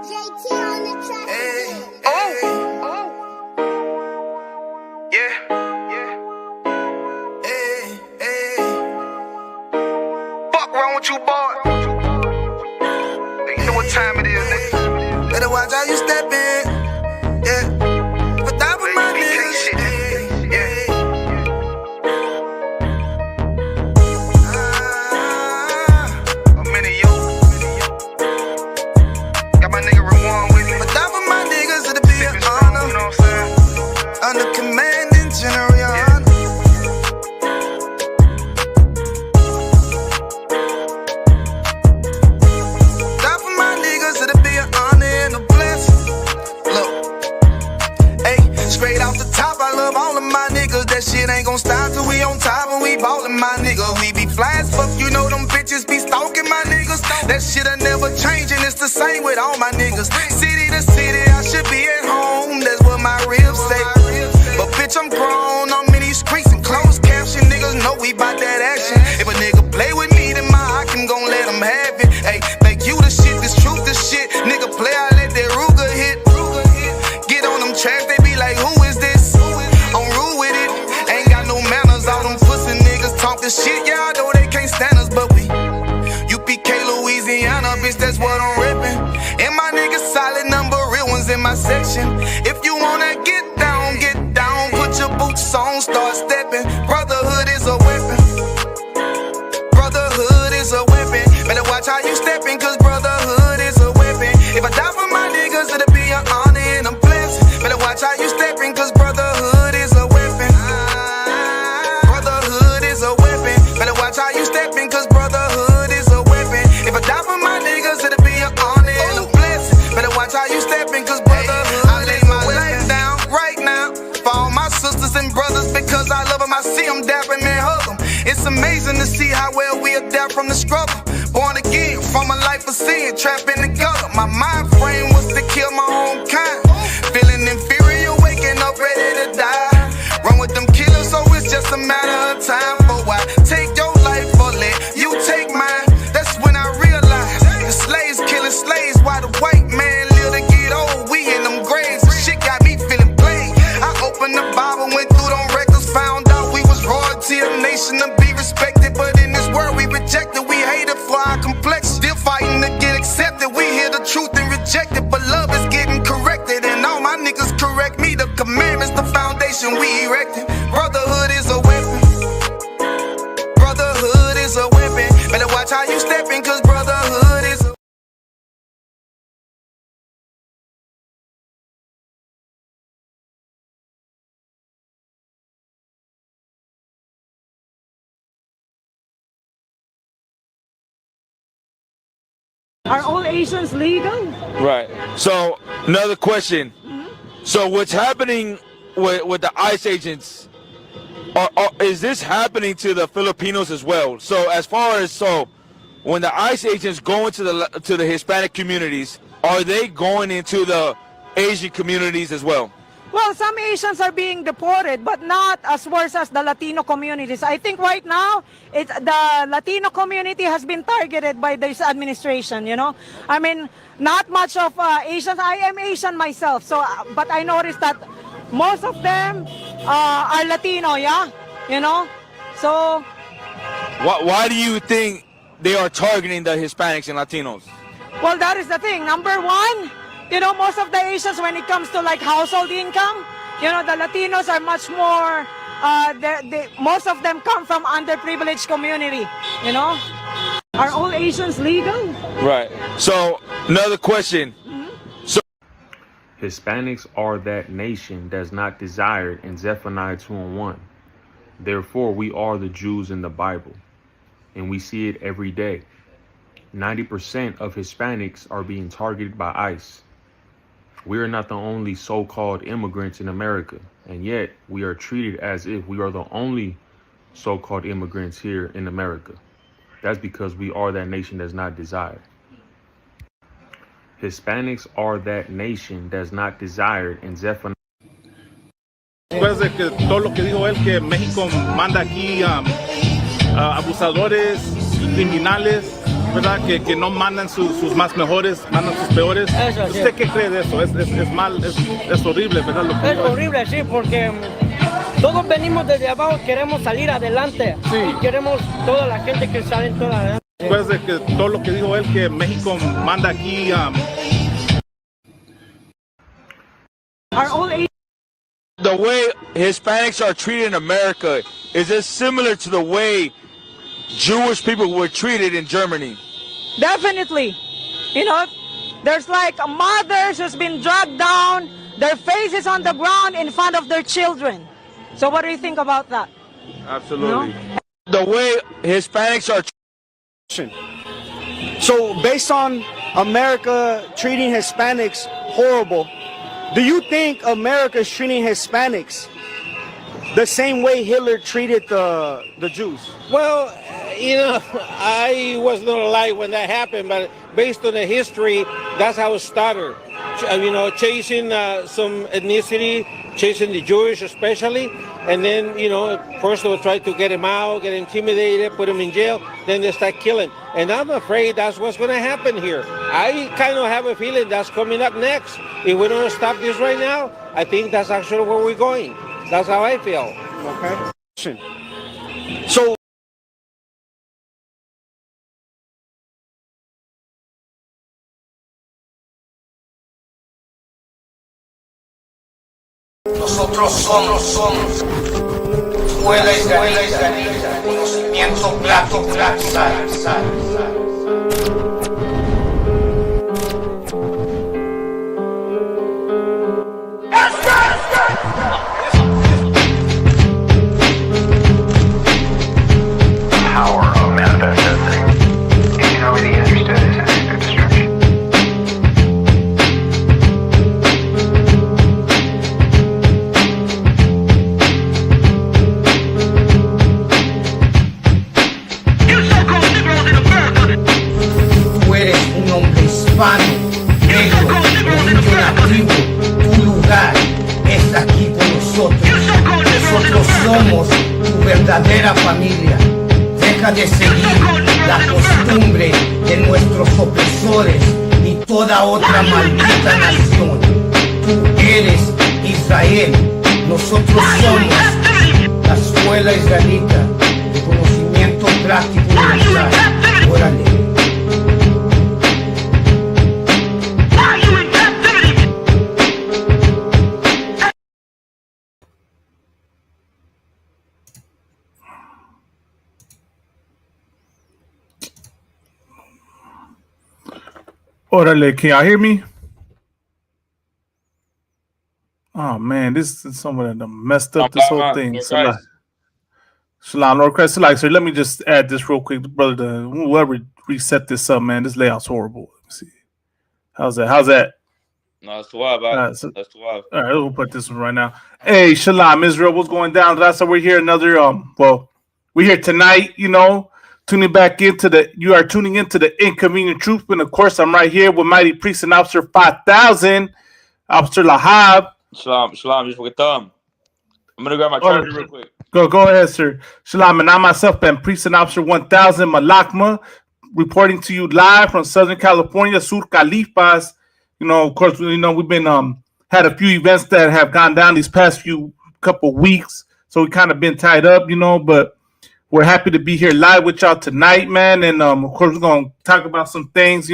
JT on the track. Fuck wrong with you, boy? You know what time it is, nigga. Better watch how you step in. Yeah. For top of my niggas. I'm in it, yo. Got my nigga Rewan with me. For top of my niggas, it'll be an honor. You know what I'm saying? Under commanding general, your honor. Top of my niggas, it'll be an honor and a blessing. Look, hey, straight off the top, I love all of my niggas. That shit ain't gon' stop till we on top and we ballin', my nigga. We be fly as fuck, you know them bitches be stalking my niggas. That shit'll never change and it's the same with all my niggas. City to city, I should be at home. That's what my ribs say. But bitch, I'm grown, I'm in these streets and closed caption. Niggas know we bout that action. If a nigga play with me, then my Hakim gon' let him have it. Hey, make you the shit, this truth the shit. Nigga play, I let that Ruger hit. Get on them tracks, they be like, who is this? I'm rude with it, ain't got no manners. All them pussy niggas talking shit, yeah, I know they can't stand us, but we UPK Louisiana, bitch, that's what I'm reppin'. And my niggas solid, number real ones in my section. If you wanna get down, put your boots on, start steppin'. Brotherhood is a weapon. Brotherhood is a weapon. Better watch how you steppin', cause brotherhood is a weapon. If I die for my niggas, it'll be an honor and a blessing. Better watch how you steppin', cause brotherhood is a weapon. Brotherhood is a weapon. Better watch how you steppin', cause brotherhood is a weapon. If I die for my niggas, it'll be an honor and a blessing. Better watch how you steppin', cause brotherhood I lay my life down right now for all my sisters and brothers, because I love them. I see them dapping and hug them. It's amazing to see how well we adapt from the struggle. Born again from a life of sin, trapped in the gutter. My mind frame was to kill my own kind. Feeling inferior, waking up ready to die. Run with them killers, so it's just a matter of time. For I take your life or let you take mine. That's when I realized the slaves killing slaves while the white man live to get old. We in them graves, the shit got me feeling played. I opened the Bible, went through them records, found out we was royalty, a nation to be respected. But in this world we rejected, we hated for our complexion. Still fighting to get accepted. We hear the truth and reject it, but love is getting corrected. And all my niggas correct me. The commandments, the foundation we erected. Brotherhood is a weapon. Brotherhood is a weapon. Better watch how you steppin', cause brotherhood is a Are all Asians legal? Right. So another question. So what's happening with the ICE agents? Is this happening to the Filipinos as well? So as far as when the ICE agents go into the Hispanic communities, are they going into the Asian communities as well? Well, some Asians are being deported, but not as worse as the Latino communities. I think right now, the Latino community has been targeted by this administration, you know. I mean, not much of Asians. I am Asian myself, so but I noticed that most of them are Latino, yeah, you know. So Why do you think they are targeting the Hispanics and Latinos? well, that is the thing. Number one, you know, most of the Asians, when it comes to like household income, you know, the Latinos are much more, most of them come from underprivileged community, you know. Are all Asians legal? Right. So another question. Hispanics are that nation that's not desired in Zephaniah 2:1. Therefore, we are the Jews in the Bible, and we see it every day. 90% of Hispanics are being targeted by ICE. We are not the only so-called immigrants in America, and yet we are treated as if we are the only so-called immigrants here in America. That's because we are that nation that's not desired. Hispanics are that nation that's not desired in Zephaniah. Después de que todo lo que dijo él, que México manda aquí abusadores y criminales ¿verdad? Que no mandan sus más mejores, mandan sus peores. Eso, sí. ¿Usted qué cree de eso? Es mal, es horrible, ¿verdad? Lo que Es horrible, sí, porque todos venimos desde abajo, queremos salir adelante. Sí. Y queremos toda la gente que sale toda adelante. Después de que todo lo que dijo él, que México manda aquí. Our old age The way Hispanics are treated in America, is it similar to the way Jewish people were treated in Germany? Definitely. You know, there's like mothers who's been dragged down, their faces on the ground in front of their children. So what do you think about that? Absolutely. The way Hispanics are So based on America treating Hispanics horrible, do you think America's treating Hispanics the same way Hitler treated the Jews? Well, you know, I was not alive when that happened, but based on the history, that's how it started. You know, chasing some ethnicity, chasing the Jewish especially, and then, you know, first they will try to get him out, get intimidated, put him in jail, then they start killing. And I'm afraid that's what's going to happen here. I kind of have a feeling that's coming up next. If we don't stop this right now, I think that's actually where we're going. That's how I feel. Okay. So Nosotros somos escuela israelita, conocimiento plato, sal. Power of manifest destiny. You can already understood as an destruction. Tú eres un hombre hispano, negro, indio nativo. Tu lugar es aquí con nosotros. Nosotros somos tu verdadera familia. Deja de seguir la costumbre de nuestros opresores y toda otra maldita nación. Tú eres Israel. Nosotros somos la escuela israelita de conocimiento práctico universal. Órale. Orale, can y'all hear me? Oh man, this is someone that messed up this whole thing. Shalom, Lord Christ. Like, sir, let me just add this real quick, brother. Whoever reset this up, man, this layout's horrible. Let me see. How's that? No, that's suave. That's suave. All right, we'll put this one right now. Hey, Shalom, Israel, what's going down? That's why we're here. Another we're here tonight. You know, you are tuning into the Inconvenient Truth, and of course, I'm right here with Mighty Priest and Officer 5000, Officer Lahab. Shalom, just forget them. I'm gonna grab my charger real quick. Go ahead, sir. Shalom, and I myself am Priest and Officer 1000 Malakma, reporting to you live from Southern California, Sur Califas. You know, of course, we've been had a few events that have gone down these past couple weeks, so we kind of been tied up, but we're happy to be here live with y'all tonight, man. And of course, we're gonna talk about some things,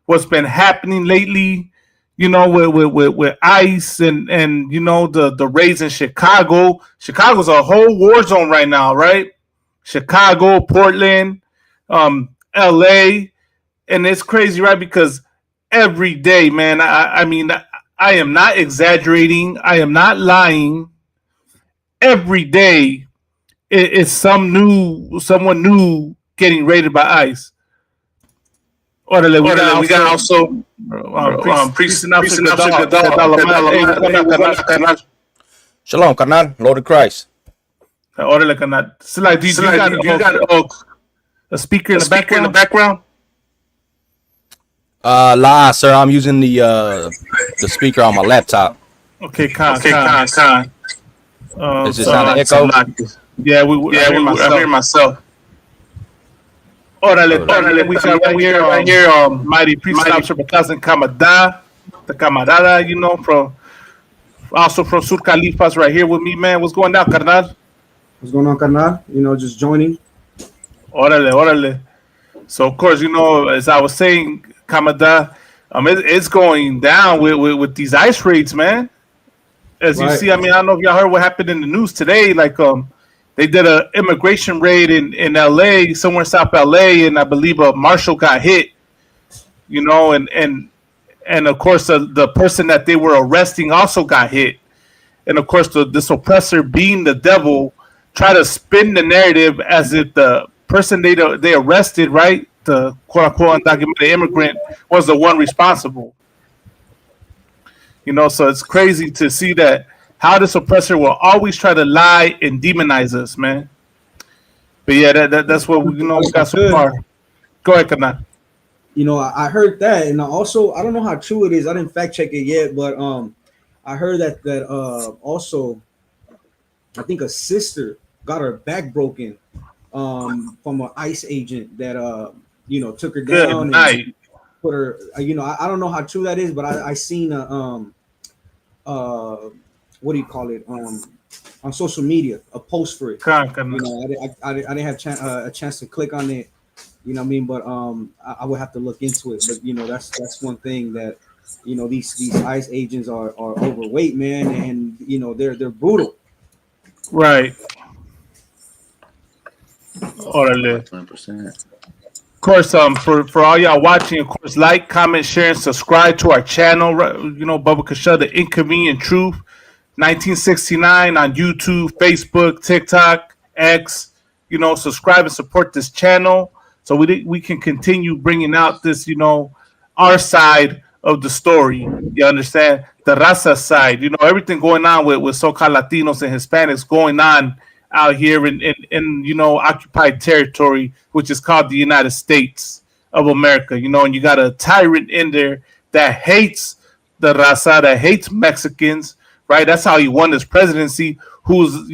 what's been happening lately, with ICE and the raids in Chicago. Chicago's a whole war zone right now, right? Chicago, Portland, LA, and it's crazy, right? Because every day, man, I mean, I am not exaggerating. I am not lying. Every day, it's someone new getting raided by ICE. Orale, we got also Priest and Officer Shalom, carnal, Lord of Christ. Orale, carnal. So, like, do you got a speaker in the background? Sir, I'm using the speaker on my laptop. Okay, Khan. Is it sound an echo? Yeah, I hear myself. Órale. We got right here, Mighty Priest Officer Bakasan Kamada, the Camarada, you know, from Sur Califas right here with me, man. What's going on, carnal? What's going on, carnal? You know, just joining. Órale. So, of course, you know, as I was saying, Kamada, it's going down with these ICE raids, man. As you see, I mean, I don't know if y'all heard what happened in the news today. Like, they did an immigration raid in LA, somewhere in South LA, and I believe a marshal got hit. You know, and of course the person that they were arresting also got hit. And of course this oppressor, being the devil, try to spin the narrative as if the person they arrested, right, the quote unquote undocumented immigrant, was the one responsible. You know, so it's crazy to see that how this oppressor will always try to lie and demonize us, man. But yeah, that's what we got so far. Go ahead, Kana. You know, I heard that, and also I don't know how true it is. I didn't fact check it yet, but I heard that also I think a sister got her back broken from an ICE agent that took her down and put her. I don't know how true that is, but I seen what do you call it on social media, a post for it. I didn't have a chance to click on it. You know what I mean? But I would have to look into it. But that's one thing that these ICE agents are overweight, man, and they're brutal. Right. Órale. 20%. Of course, for all y'all watching, of course, like, comment, share, and subscribe to our channel. You know, Bubba Kasha, The Inconvenient Truth, 1969 on YouTube, Facebook, TikTok, X. You know, subscribe and support this channel so we can continue bringing out this, our side of the story. You understand? The raza side. You know, everything going on with so-called Latinos and Hispanics going on out here in occupied territory, which is called the United States of America. You know, and you got a tyrant in there that hates the raza, that hates Mexicans, right? That's how he won his presidency, who's,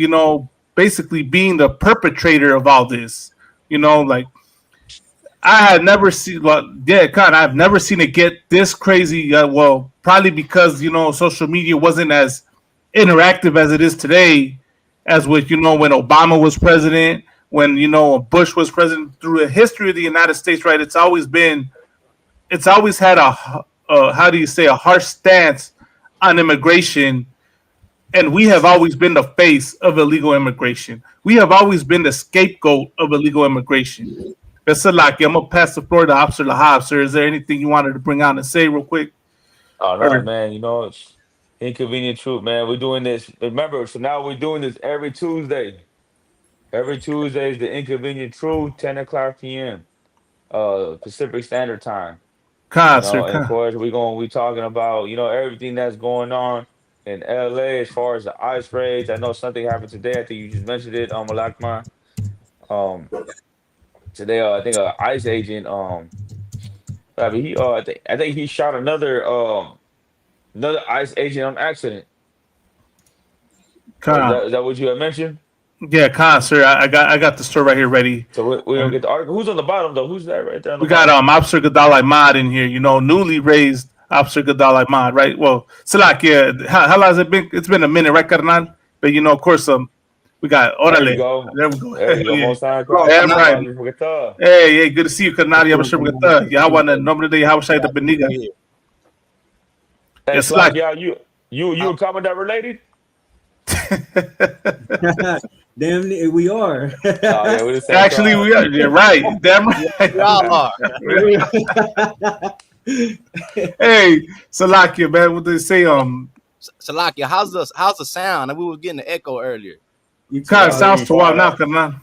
basically being the perpetrator of all this. You know, like, I had never seen, I've never seen it get this crazy. Well, probably because, social media wasn't as interactive as it is today, as with, when Obama was president, when, Bush was president. Through the history of the United States, right, it's always had a harsh stance on immigration. And we have always been the face of illegal immigration. We have always been the scapegoat of illegal immigration. Salaki, I'm going to pass the floor to Officer Lahab, sir. Is there anything you wanted to bring out and say real quick? Oh, no, man. It's Inconvenient Truth, man. We're doing this. Remember, so now we're doing this every Tuesday. Every Tuesday is the Inconvenient Truth, 10 o'clock p.m. Pacific Standard Time. And of course, we talking about, everything that's going on in LA as far as the ICE raids. I know something happened today. I think you just mentioned it, Malakma. Today, I think an ICE agent, I think he shot another ICE agent on accident. Is that what you had mentioned? Yeah, sir. I got the story right here ready. So we don't get the article. Who's on the bottom though? Who's that right there? We got Officer Gadal Ahmad in here. Newly raised Officer Gadal Ahmad, right? Well, Salak, yeah. How long has it been? It's been a minute, right, Carnal? But of course, we got Orale. There we go. There we go. Yeah, right. Hey, good to see you, Carnal. Ya bashir bugata. Ya wana nombre de Yahushua the Beniga. Hey, Salak, you and Commandant related? Damn, we are. Actually, we are. You're right. Damn right. Y'all are. Hey, Salakia, man, what they say? Salakia, how's the sound? And we were getting the echo earlier. Kind of sounds too wild now, Kana.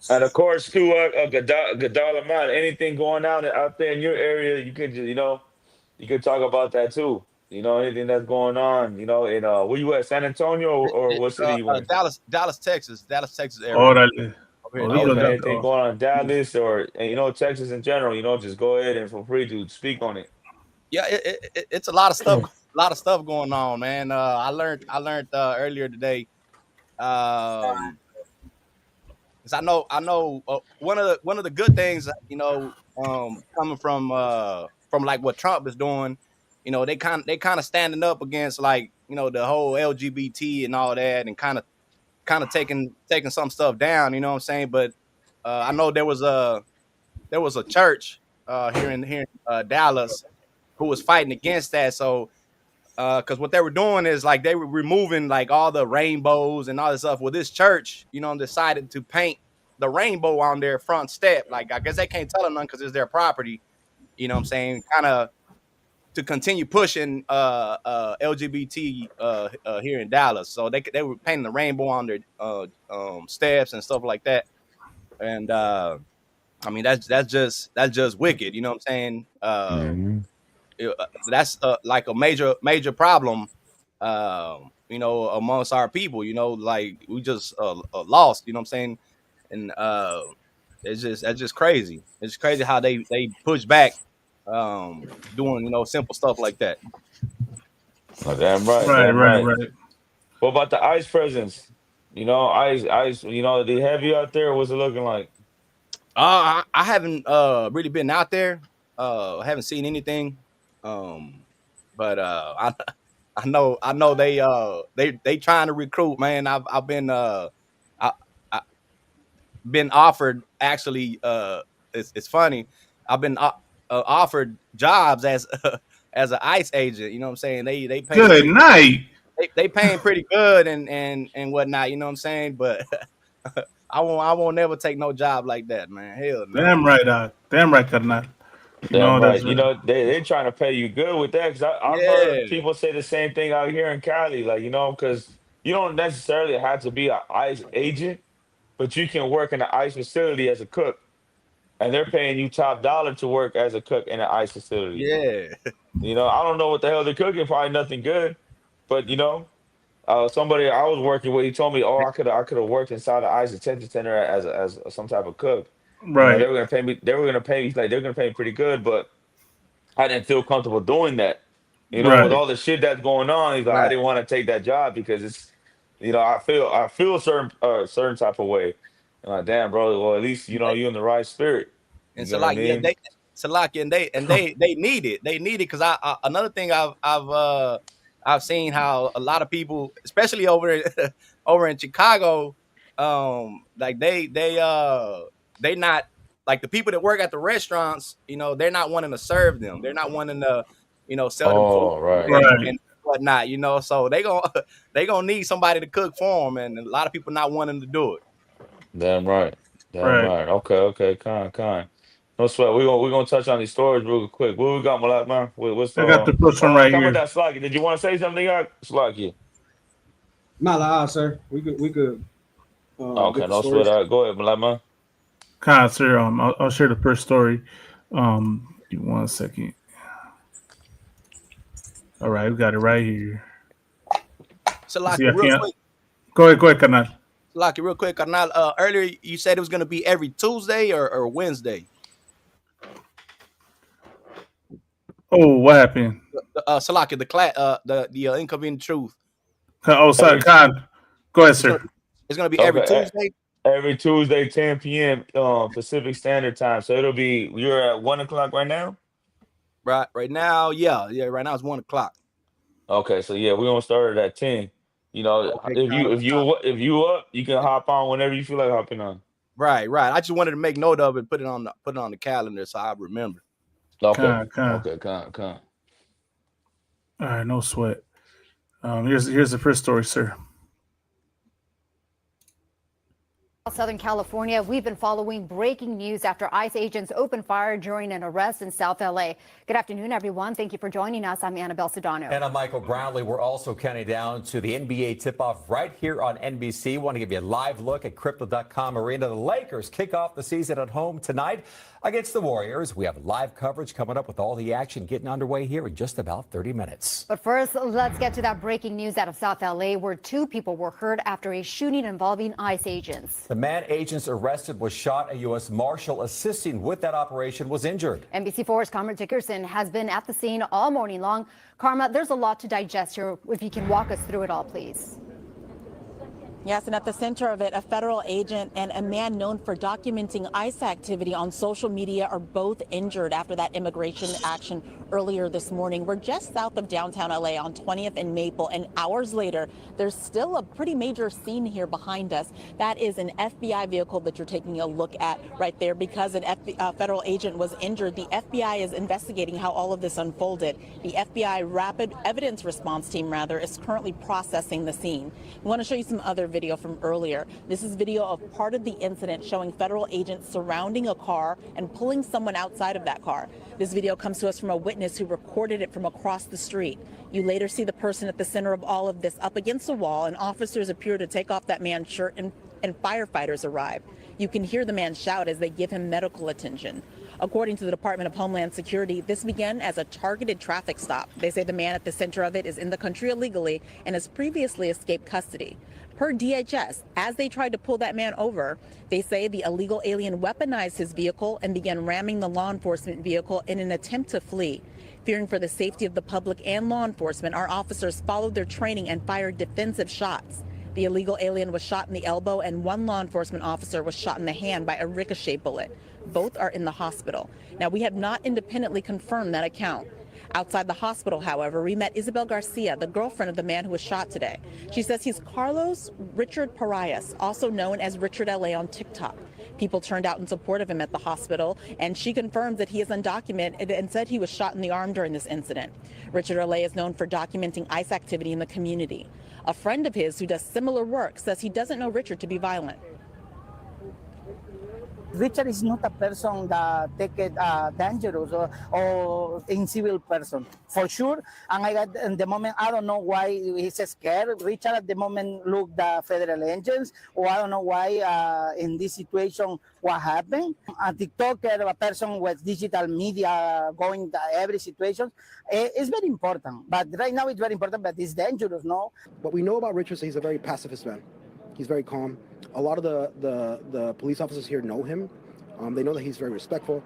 And of course, too, Gadal Ahmad, anything going on out there in your area, you could just, you could talk about that too. Anything that's going on, in where you at, San Antonio or what city you in? Dallas, Texas area. Órale. Anything going on in Dallas or Texas in general, just go ahead and feel free to speak on it. Yeah, it's a lot of stuff going on, man. I learned earlier today. It's 'Cause I know one of the good things, coming from like what Trump is doing, they kind of standing up against like the whole LGBT and all that, and kind of taking some stuff down. You know what I'm saying? But I know there was a church here in Dallas who was fighting against that. So because what they were doing is like they were removing like all the rainbows and all this stuff. Well, this church, decided to paint the rainbow on their front step. Like, I guess they can't tell them none because it's their property. You know what I'm saying? Kind of to continue pushing LGBT here in Dallas. So they were painting the rainbow on their steps and stuff like that. And I mean that's just wicked. You know what I'm saying? That's like a major problem. Amongst our people. Like we just lost. You know what I'm saying? And that's just crazy. It's crazy how they push back, doing simple stuff like that. Oh, damn right. Right. What about the ICE presence? ICE. They have you out there. What's it looking like? I haven't really been out there. I haven't seen anything. But I know they trying to recruit, man. I've been been offered, actually. It's funny. I've been offered jobs as an ICE agent. You know what I'm saying? They pay good night. They paying pretty good and whatnot. You know what I'm saying? But I won't never take no job like that, man. Hell no. Damn right, carnal. Damn right. They're trying to pay you good with that, because I've heard people say the same thing out here in Cali. Like, because you don't necessarily have to be an ICE agent, but you can work in an ICE facility as a cook, and they're paying you top dollar to work as a cook in an ICE facility. Yeah. I don't know what the hell they're cooking. Probably nothing good, but somebody I was working with, he told me, I could have worked inside the ICE detention center as some type of cook. Right. They were gonna pay me. They were gonna pay me pretty good, but I didn't feel comfortable doing that. Right. With all the shit that's going on, he's like, I didn't want to take that job because it's, I feel a certain type of way. I'm like, damn, bro. Well, at least you're in the right spirit. And so like, they need it. They need it because another thing I've seen how a lot of people, especially over in Chicago, like they not like the people that work at the restaurants, they're not wanting to serve them. They're not wanting to, sell them food and whatnot, so they gonna need somebody to cook for them, and a lot of people not wanting to do it. Damn right. Okay. Kind. No sweat. We're gonna touch on these stories real quick. What we got, Malak, man? What's I got the first one right here. That Slacky. Did you want to say something, Slacky? Not sir. We could. Okay, no sweat. Go ahead, Malak, man. Sir, I'll share the first story. Give me 1 second. All right, we got it right here. So, Lucky, real quick. Go ahead, Carnal. Lucky, real quick, Carnal. Earlier you said it was going to be every Tuesday or Wednesday. Oh, what happened? Salaki, the Inconvenient Truth. Sorry, Khan. Go ahead, sir. It's going to be every Tuesday. Every Tuesday, 10 p.m. Pacific Standard Time. So you're at 1 o'clock right now? Right now, yeah. Right now it's 1 o'clock. Okay, so we're gonna start it at 10. If you up, you can hop on whenever you feel like hopping on. Right. I just wanted to make note of it, put it on the calendar so I remember. Okay. Con. All right, no sweat. Here's the first story, sir. Southern California, we've been following breaking news after ICE agents opened fire during an arrest in South LA. Good afternoon, everyone. Thank you for joining us. I'm Annabelle Sedano. And I'm Michael Brownlee. We're also counting down to the NBA tip-off right here on NBC. Want to give you a live look at Crypto.com Arena. The Lakers kick off the season at home tonight against the Warriors. We have live coverage coming up with all the action getting underway here in just about 30 minutes. But first, let's get to that breaking news out of South LA, where 2 people were hurt after a shooting involving ICE agents. The man agents arrested was shot. A U.S. Marshal assisting with that operation was injured. NBC4's Karma Dickerson has been at the scene all morning long. Karma, there's a lot to digest here. If you can walk us through it all, please. Yes, and at the center of it, a federal agent and a man known for documenting ICE activity on social media are both injured after that immigration action earlier this morning. We're just south of downtown LA on 20th and Maple, and hours later, there's still a pretty major scene here behind us. That is an FBI vehicle that you're taking a look at right there. Because an federal agent was injured, the FBI is investigating how all of this unfolded. The FBI Rapid Evidence Response Team, is currently processing the scene. We want to show you some other video from earlier. This is video of part of the incident showing federal agents surrounding a car and pulling someone outside of that car. This video comes to us from a witness who recorded it from across the street. You later see the person at the center of all of this up against a wall, and officers appear to take off that man's shirt and firefighters arrive. You can hear the man shout as they give him medical attention. According to the Department of Homeland Security, this began as a targeted traffic stop. They say the man at the center of it is in the country illegally and has previously escaped custody. Per DHS, as they tried to pull that man over, they say the illegal alien weaponized his vehicle and began ramming the law enforcement vehicle in an attempt to flee. Fearing for the safety of the public and law enforcement, our officers followed their training and fired defensive shots. The illegal alien was shot in the elbow, and one law enforcement officer was shot in the hand by a ricochet bullet. Both are in the hospital. Now, we have not independently confirmed that account. Outside the hospital, however, we met Isabel Garcia, the girlfriend of the man who was shot today. She says he's Carlos Richard Parias, also known as Richard LA on TikTok. People turned out in support of him at the hospital, and she confirms that he is undocumented and said he was shot in the arm during this incident. Richard LA is known for documenting ICE activity in the community. A friend of his who does similar work says he doesn't know Richard to be violent. Richard is not a person that take it dangerous or in civil person, for sure. And in the moment, I don't know why he's scared. Richard at the moment look the federal agents, or I don't know why in this situation what happened. A TikToker, a person with digital media going to every situation, is very important. But right now it's very important, but it's dangerous, no? What we know about Richard is he's a very pacifist man. He's very calm. A lot of the police officers here know him. They know that he's very respectful.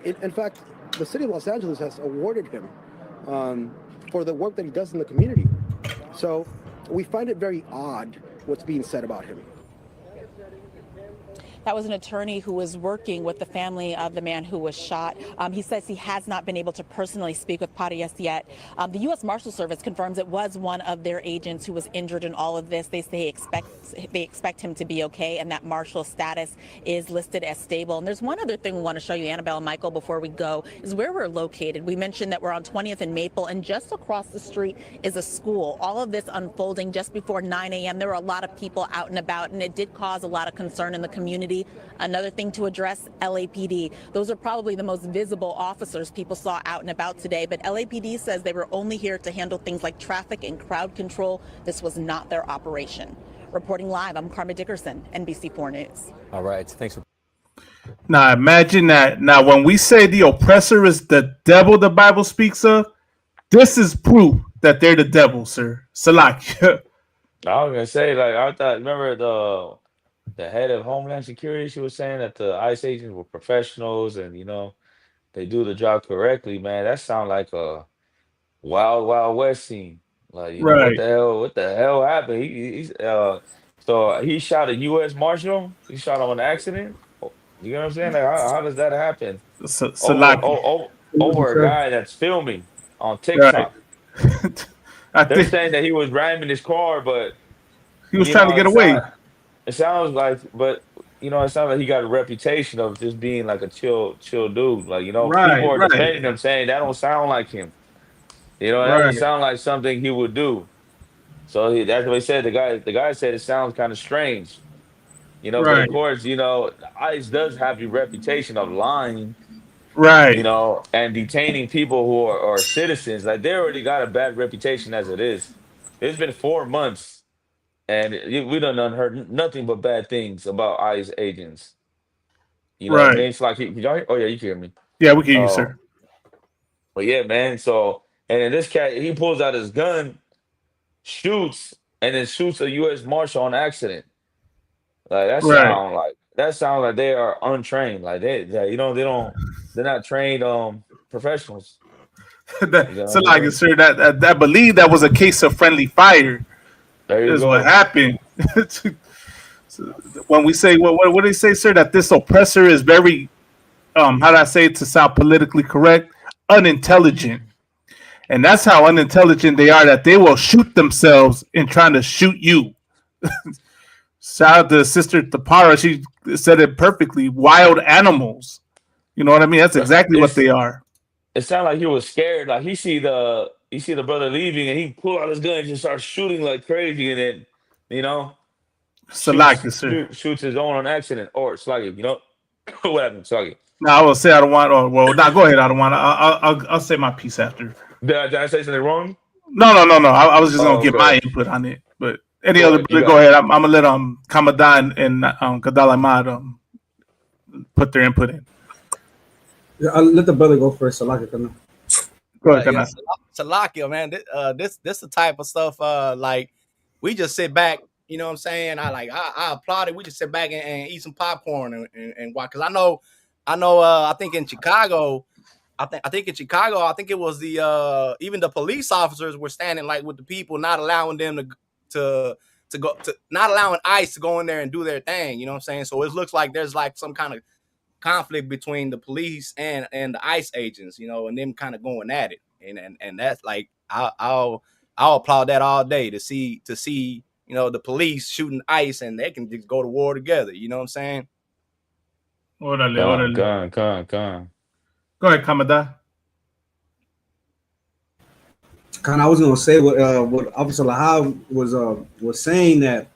In fact, the city of Los Angeles has awarded him for the work that he does in the community. So we find it very odd what's being said about him. That was an attorney who was working with the family of the man who was shot. He says he has not been able to personally speak with Parias yet. The U.S. Marshal Service confirms it was one of their agents who was injured in all of this. They say they expect him to be okay, and that Marshal status is listed as stable. And there's one other thing we want to show you, Annabelle and Michael, before we go, is where we're located. We mentioned that we're on 20th and Maple, and just across the street is a school. All of this unfolding just before 9 a.m. There were a lot of people out and about, and it did cause a lot of concern in the community. Another thing to address, LAPD. Those are probably the most visible officers people saw out and about today, but LAPD says they were only here to handle things like traffic and crowd control. This was not their operation. Reporting live, I'm Karma Dickerson, NBC4 News. All right, thanks for... Now imagine that. Now when we say the oppressor is the devil the Bible speaks of, this is proof that they're the devil, sir. Salak. I was gonna say, like, I thought, remember the head of Homeland Security, she was saying that the ICE agents were professionals and, you know, they do the job correctly, man. That sounds like a Wild Wild West scene. Like, you know, what the hell happened? So he shot a U.S. Marshal? He shot him on accident? You know what I'm saying? Like, how does that happen? Over a guy that's filming on TikTok. They're saying that he was ramming his car, but he was trying to get away. It sounds like, but you know, it sounds like he got a reputation of just being like a chill dude. Like, you know, people are defending him, saying that don't sound like him. You know, that doesn't sound like something he would do. So that's what he said. The guy said it sounds kind of strange. You know, but of course, you know, ICE does have the reputation of lying. Right. You know, and detaining people who are citizens. Like, they already got a bad reputation as it is. It's been 4 months. And we done heard nothing but bad things about ICE agents. You know what I mean? It's like, oh yeah, you can hear me. Yeah, we can hear you, sir. But yeah, man. So, and then this cat, he pulls out his gun, shoots, and then shoots a U.S. Marshal on accident. Like, that sounds like they are untrained. Like, they're not trained professionals. So, like, sir, that I believe that was a case of friendly fire. There you is go. what happened. When we say what do they say, sir? That this oppressor is very how do I say it to sound politically correct? Unintelligent. And that's how unintelligent they are, that they will shoot themselves in trying to shoot you. Shout out to Sister Tapara. She said it perfectly. Wild animals. You know what I mean? That's exactly what they are. It sounded like he was scared. Like he see the brother leaving, and he pull out his gun and just starts shooting like crazy, and then shoots his own on accident, or Sluggy, what happened, Sluggy? No, I will say I don't want. Go ahead. I don't want. I'll say my piece after. Did I say something wrong? No. I was just gonna get my input on it. But any other, go ahead. I'm gonna let Kamadan and Kadal Ahmad put their input in. Yeah, I'll let the brother go first. So like it. Go ahead, Salakia, man. This the type of stuff. Like we just sit back. You know what I'm saying? I applaud it. We just sit back and eat some popcorn and watch. Because I know. I think in Chicago. I think in Chicago, I think it was the even the police officers were standing like with the people, not allowing them to not allowing ICE to go in there and do their thing. You know what I'm saying? So it looks like there's like some kind of conflict between the police and the ICE agents, and them kind of going at it. And that's like I'll applaud that all day to see the police shooting ICE and they can just go to war together. You know what I'm saying? Orale. Go ahead, Kamada. I was gonna say what Officer Lahab was saying, that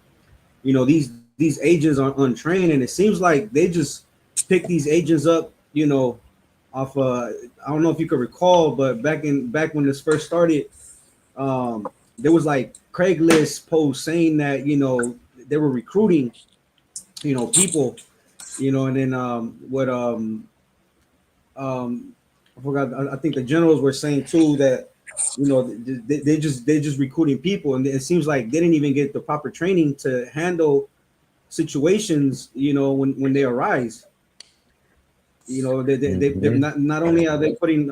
these agents are untrained, and it seems like they just pick these agents up, off. I don't know if you could recall, but back when this first started, there was like Craigslist posts saying that they were recruiting, people, and then I forgot. I think the generals were saying too that they're just recruiting people, and it seems like they didn't even get the proper training to handle situations, when they arise. They're not only are they putting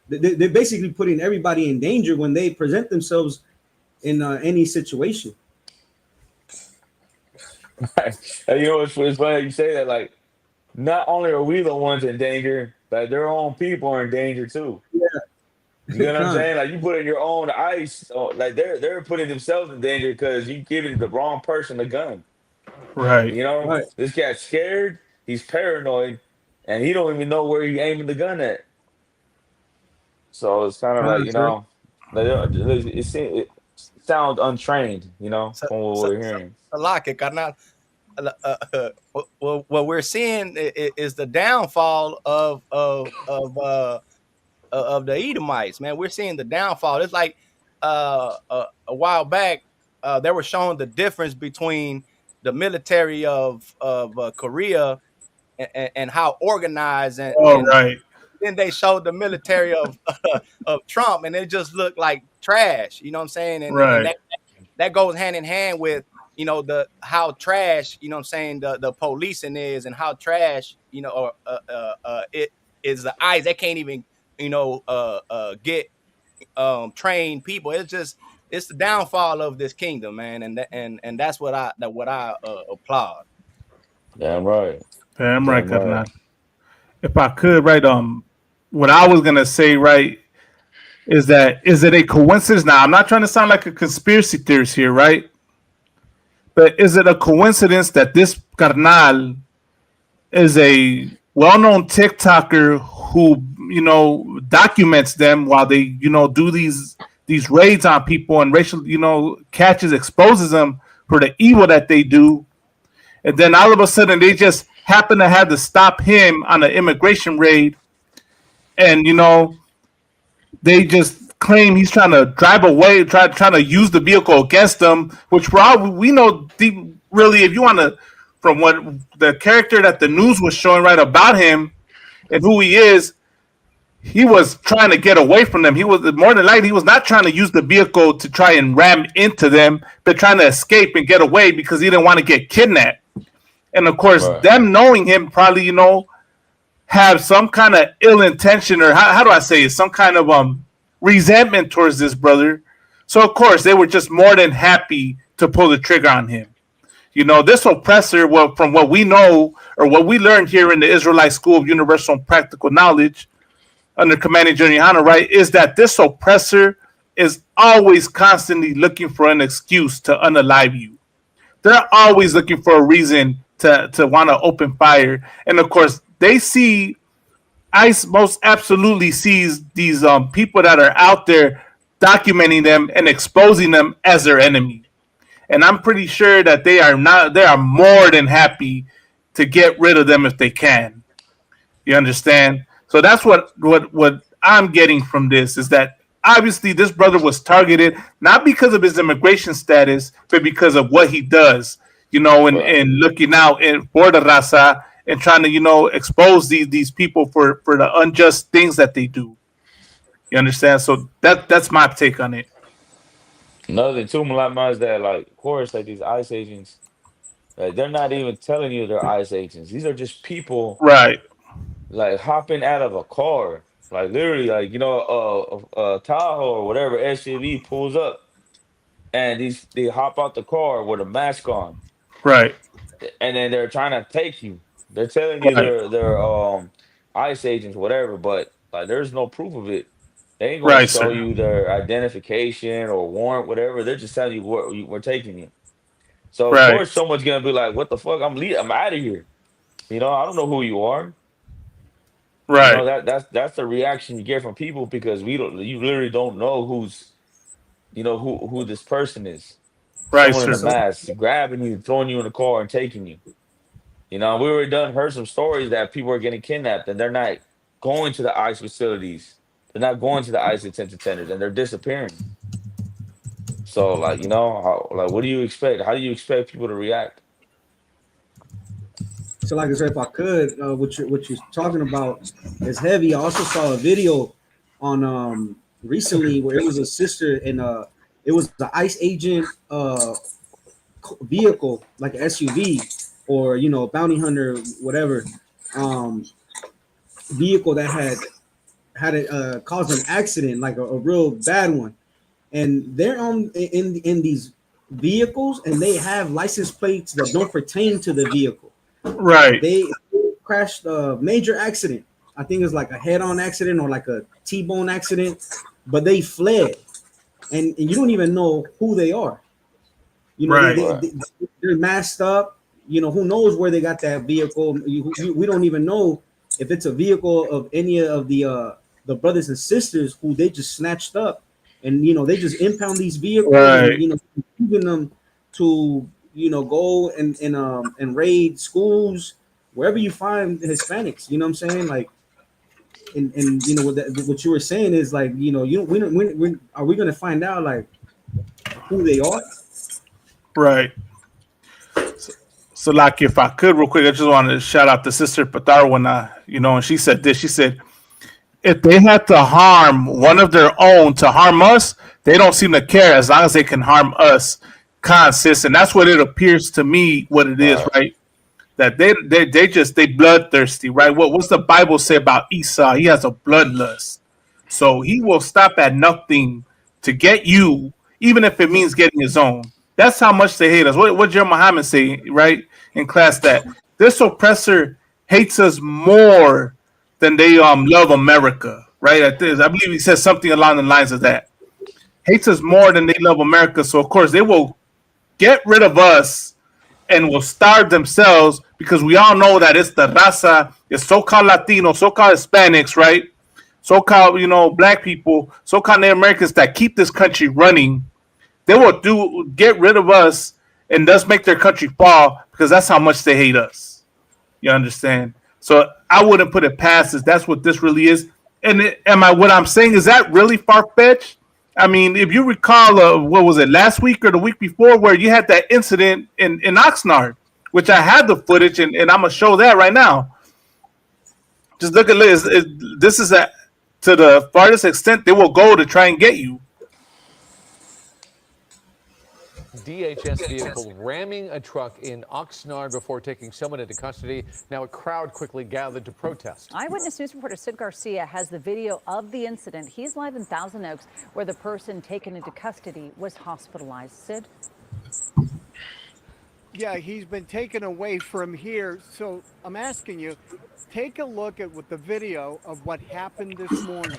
they're basically putting everybody in danger when they present themselves in any situation. It's funny you say that. Like, not only are we the ones in danger, but their own people are in danger too. Yeah. You know what I'm saying? Like, you put in your own ICE, like they're putting themselves in danger because you giving the wrong person the gun. Right. Right. This guy's scared, he's paranoid, and he don't even know where he's aiming the gun at. So it's kind of like, it sounds untrained, from what we're hearing. What we're seeing is the downfall of the Edomites, man. We're seeing the downfall. It's like a while back, they were showing the difference between the military of Korea and how organized and right. Then they showed the military of Trump, and it just looked like trash. You know what I'm saying? And, right. and that goes hand in hand with how trash, you know what I'm saying, the policing is, and how trash, it is the ICE. They can't even, get trained people. It's the downfall of this kingdom, man, and that's what I applaud. Damn right. Damn right, Governor. If I could, right, what I was gonna say, right, is it a coincidence? Now, I'm not trying to sound like a conspiracy theorist here, right? But is it a coincidence that this carnal is a well-known TikToker who, documents them while they, do these raids on people and racial, exposes them for the evil that they do, and then all of a sudden they just happen to have to stop him on an immigration raid, and they just claim he's trying to drive away, trying to use the vehicle against them, which we know really, if you want to, from what the character that the news was showing right about him and who he is, he was trying to get away from them. He was, more than likely, he was not trying to use the vehicle to try and ram into them, but trying to escape and get away because he didn't want to get kidnapped. And of course, them knowing him probably, have some kind of ill intention, or how do I say it? Some kind of resentment towards this brother. So of course, they were just more than happy to pull the trigger on him. You know, this oppressor, well, from what we know or what we learned here in the Israelite School of Universal and Practical Knowledge under Commanding General Yohanan, right, is that this oppressor is always constantly looking for an excuse to unalive you. They're always looking for a reason to want to open fire. And of course, they see, ICE most absolutely sees these people that are out there documenting them and exposing them as their enemy. And I'm pretty sure that they are more than happy to get rid of them if they can. You understand? So that's what I'm getting from this, is that obviously this brother was targeted not because of his immigration status, but because of what he does, you know, and looking out for the raza and trying to, you know, expose these people for the unjust things that they do. You understand? So that's my take on it. Another thing too, Malama, is that, like, of course, like these ICE agents, like, they're not even telling you they're ICE agents. These are just people, right? Like hopping out of a car, like literally, like, you know, Tahoe or whatever SUV pulls up, and they hop out the car with a mask on, right? And then they're trying to take you. They're telling you Right. they're ICE agents, whatever, but like there's no proof of it. They ain't gonna Right, show sir. you their identification or warrant, whatever. They're just telling you we're taking you. So of Right. course someone's gonna be like, "What the fuck? I'm out of here." You know, I don't know who you are. You know, Right. that's the reaction you get from people, because you literally don't know who this person is. Right, Someone in a sir. mask grabbing you, throwing you in the car, and taking you. You know, we already heard some stories that people are getting kidnapped and they're not going to the ICE facilities. They're not going to the ICE detention centers, and they're disappearing. So, like, you know, what do you expect? How do you expect people to react? So, like I said, if I could, what you're talking about is heavy. I also saw a video on recently where it was a sister and it was the ICE agent vehicle, like an SUV or, you know, bounty hunter, whatever, vehicle that had it caused an accident, like a real bad one, and they're in these vehicles and they have license plates that don't pertain to the vehicle. Right. They crashed a major accident. I think it's like a head-on accident or like a T-bone accident, but they fled, and you don't even know who they are. You know, Right. they're masked up. You know, who knows where they got that vehicle? We don't even know if it's a vehicle of any of the brothers and sisters who they just snatched up, and you know they just impound these vehicles, Right. and you know, using them to, you know, go and raid schools wherever you find Hispanics. You know what I'm saying? Like, and you know what you were saying is like, you know, when are we gonna find out like who they are? Right. So like, if I could real quick, I just wanted to shout out to Sister Patar when you know, and she said this. She said, if they had to harm one of their own to harm us, they don't seem to care as long as they can harm us. Sis, and that's what it appears to me what it is, right? That they bloodthirsty, right? What's the Bible say about Esau? He has a bloodlust. So he will stop at nothing to get you, even if it means getting his own. That's how much they hate us. What Jeremiah Muhammad say, right, in class, that this oppressor hates us more than they love America, right? I believe he says something along the lines of that. Hates us more than they love America. So of course they will get rid of us and will starve themselves, because we all know that it's the raza, it's so-called Latino, so-called Hispanics, right? So-called, you know, black people, so-called Native Americans that keep this country running. They will get rid of us and thus make their country fall, because that's how much they hate us. You understand? So I wouldn't put it past us. That's what this really is. And what I'm saying, is that really far-fetched? I mean, if you recall, what was it, last week or the week before, where you had that incident in Oxnard, which I had the footage, and I'm going to show that right now. Just look at this. This is to the farthest extent they will go to try and get you. DHS vehicle ramming a truck in Oxnard before taking someone into custody. Now a crowd quickly gathered to protest. Eyewitness News reporter Sid Garcia has the video of the incident. He's live in Thousand Oaks, where the person taken into custody was hospitalized. Sid? Yeah, he's been taken away from here. So I'm asking you, take a look at the video of what happened this morning.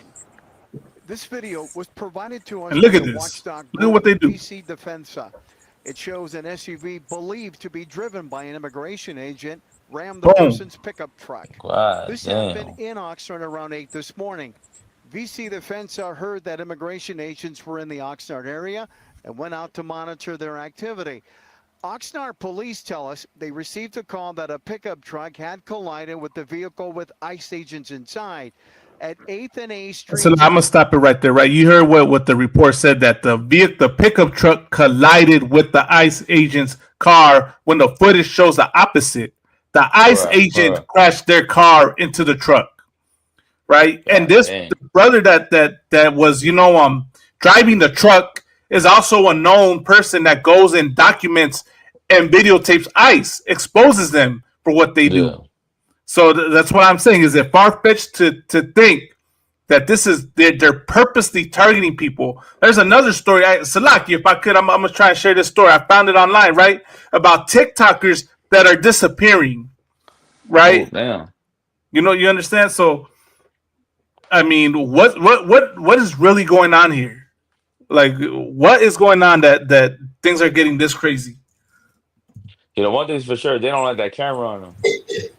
This video was provided to us And look by at the this. watchdog Look at what they do. VC Defensa. It shows an SUV believed to be driven by an immigration agent rammed the Boom. person's pickup truck. God This damn. happened in Oxnard around 8 this morning. VC Defensa heard that immigration agents were in the Oxnard area and went out to monitor their activity. Oxnard police tell us they received a call that a pickup truck had collided with the vehicle with ICE agents inside. At 8th and A Street. So I'm gonna stop it right there. Right, you heard what the report said, that the pickup truck collided with the ICE agent's car. When the footage shows the opposite, the ICE agent crashed their car into the truck. Right, and this the brother that was driving the truck is also a known person that goes and documents and videotapes ICE, exposes them for what they do. So that's what I'm saying. Is it far-fetched to think that this is they're purposely targeting people? There's another story. Salaki, if I could, I'm gonna try and share this story. I found it online, right? About TikTokers that are disappearing. Right? Oh, damn. You understand? So I mean, what is really going on here? Like, what is going on that things are getting this crazy? One thing's for sure, they don't like that camera on them.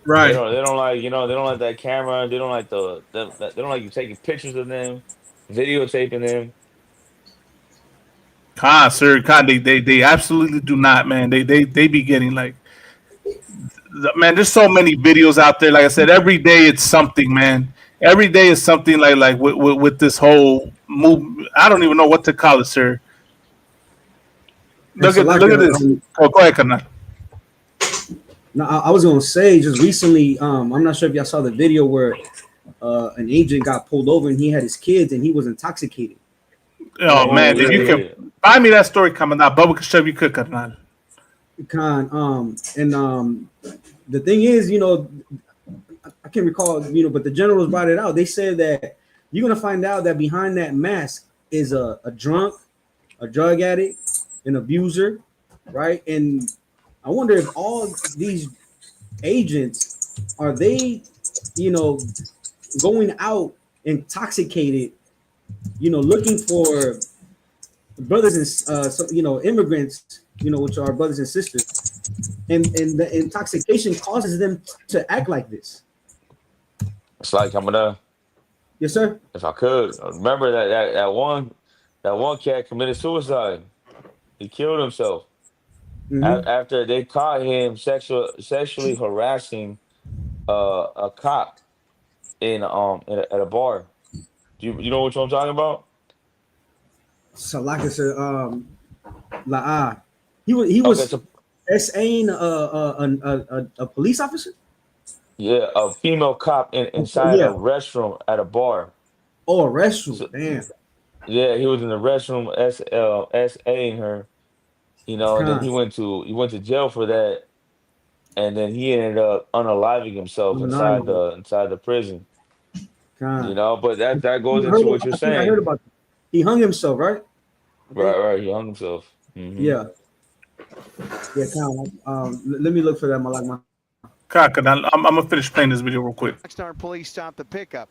Right. They don't like, they don't like that camera. They don't like they don't like you taking pictures of them, videotaping them. Sir, they absolutely do not, man. They be getting man. There's so many videos out there. Like I said, every day it's something, man. Every day is something like with this whole move. I don't even know what to call it, sir. Look at this. Go ahead, Kana. No, I was gonna say just recently. I'm not sure if y'all saw the video where an agent got pulled over and he had his kids and he was intoxicated. Oh man, if you can find me that story coming out, Bubba can show you could, Kana. The thing is, I can't recall, but the generals brought it out. They said that you're gonna find out that behind that mask is a drunk, a drug addict, an abuser, right? And I wonder if all these agents are they, going out intoxicated, looking for brothers and immigrants, which are brothers and sisters, and the intoxication causes them to act like this. It's like I'm gonna. Yes, sir. If I could remember that one cat committed suicide. He killed himself after they caught him sexually harassing a cop at a bar. Do you know what I'm talking about? So like I said, he was SAing a police officer. Yeah, a female cop inside a restroom at a bar. Oh, a restroom. Damn. Yeah, he was in the restroom SAing her. And then he went to jail for that, and then he ended up unaliving himself inside the prison. But that goes into what you're saying. I heard about that. He hung himself, right? Right. He hung himself. Mm-hmm. Yeah. Let me look for that, Malak. I'm gonna finish playing this video real quick. Oxnard police stopped the pickup.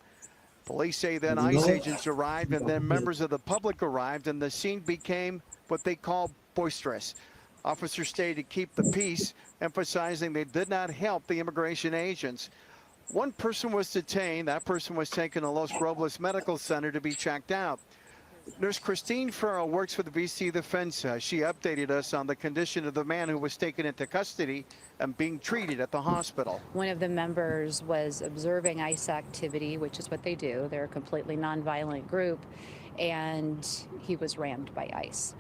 Police say then ICE agents arrived and then members of the public arrived and the scene became what they call boisterous. Officers stayed to keep the peace, emphasizing they did not help the immigration agents. One person was detained. That person was taken to Los Robles Medical Center to be checked out. Nurse Christine Farrell works for the VC Defensa. She updated us on the condition of the man who was taken into custody and being treated at the hospital. One of the members was observing ICE activity, which is what they do. They're a completely nonviolent group, and he was rammed by ICE.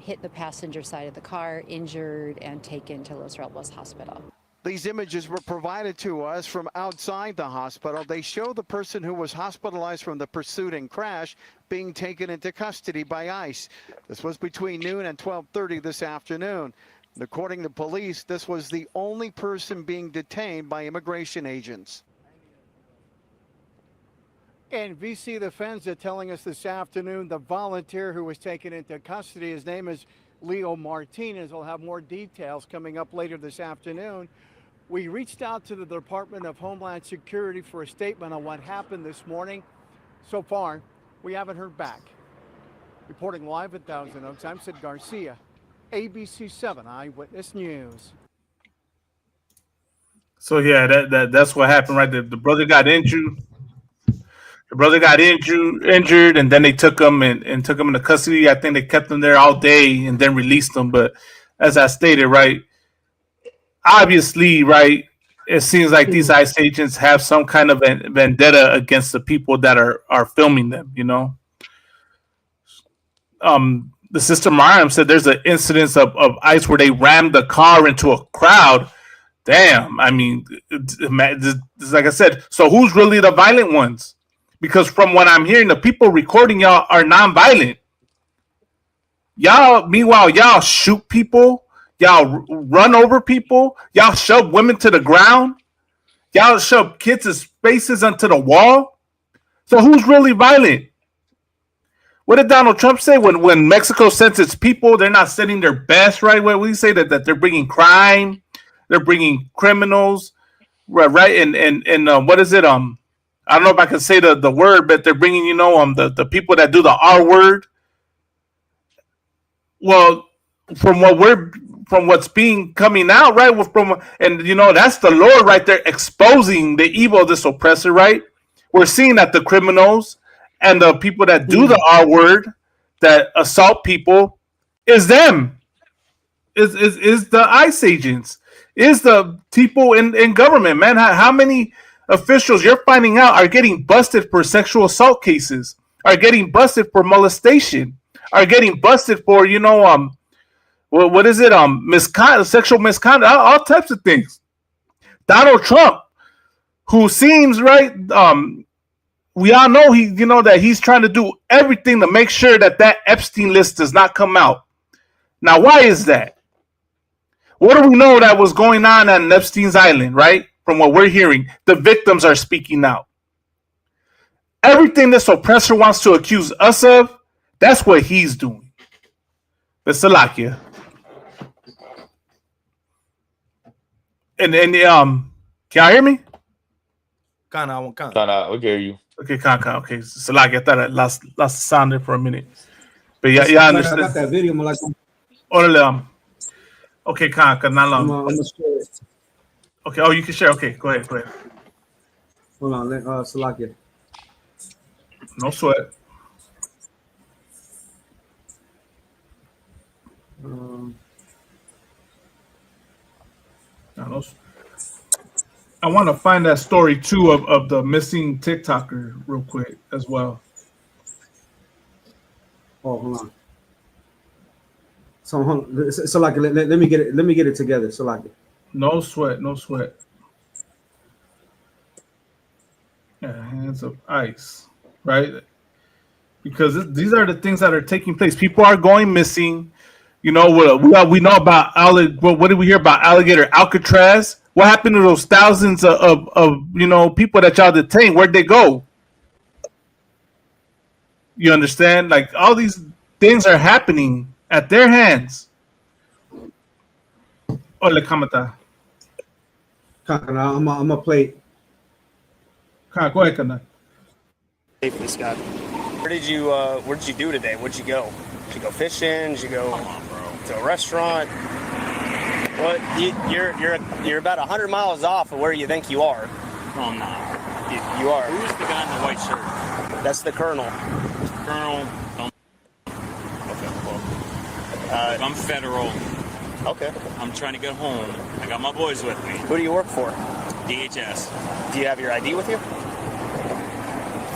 Hit the passenger side of the car, injured, and taken to Los Robles Hospital. These images were provided to us from outside the hospital. They show the person who was hospitalized from the pursuit and crash being taken into custody by ICE. This was between noon and 12:30 this afternoon. According to police, this was the only person being detained by immigration agents. And VC Defensa telling us this afternoon the volunteer who was taken into custody, his name is Leo Martinez. We'll have more details coming up later this afternoon. We reached out to the Department of Homeland Security for a statement on what happened this morning. So far, we haven't heard back. Reporting live at Thousand Oaks, I'm Sid Garcia, ABC 7 Eyewitness News. So yeah, that's what happened, right? The brother got injured. The brother got injured, and then they took him and took him into custody. I think they kept him there all day and then released him. But as I stated, right, obviously, right, it seems like these ICE agents have some kind of vendetta against the people that are filming them. You know, the sister Mariam said there's an incidence of ICE where they rammed the car into a crowd. Damn, I mean, like I said, so who's really the violent ones? Because from what I'm hearing, the people recording y'all are non-violent. Meanwhile, y'all shoot people. Y'all run over people. Y'all shove women to the ground. Y'all shove kids' faces onto the wall. So who's really violent? What did Donald Trump say when Mexico sends its people? They're not sending their best, right? What we say that they're bringing crime. They're bringing criminals, right? And what is it? I don't know if I can say the word, but they're bringing, the people that do the R word. Well, from what's being coming out, right? That's the Lord right there exposing the evil of this oppressor, right? We're seeing that the criminals and the people that do the R word, that assault people, is them. Is the ICE agents. Is the people in government, man. How many officials you're finding out are getting busted for sexual assault cases, are getting busted for molestation, are getting busted for, what is it? Misconduct, sexual misconduct, all types of things. Donald Trump, who seems, right, we all know that he's trying to do everything to make sure that Epstein list does not come out. Now, why is that? What do we know that was going on Epstein's Island, right? From what we're hearing, the victims are speaking out. Everything this oppressor wants to accuse us of, that's what he's doing. Salakia. And can y'all hear me? Kinda. We hear you. Okay, okay. Salakia, I thought I lost the sound there for a minute. But yeah, understand. I got that video, like. Okay, not long. I'm gonna share it. Okay, you can share. Okay, go ahead. Hold on, Salakia. No sweat. I want to find that story too of the missing TikToker real quick as well. Oh, hold on. So like, let me get it. Let me get it together. So like, no sweat. Yeah, hands of ice, right? Because these are the things that are taking place. People are going missing. We know about what did we hear about Alligator Alcatraz? What happened to those thousands of people that y'all detained? Where'd they go? You understand? Like all these things are happening at their hands. Ole kamata. I'm gonna play. Go ahead, Kana. Safely, Scott. What did you do today? Where'd you go? Did you go fishing? Did you go to a restaurant? Well, you're about 100 miles off of where you think you are. No, I'm not. You are. Who's the guy in the white shirt? That's the colonel. Colonel. Okay, well, I'm federal. Okay. I'm trying to get home. I got my boys with me. Who do you work for? DHS. Do you have your ID with you?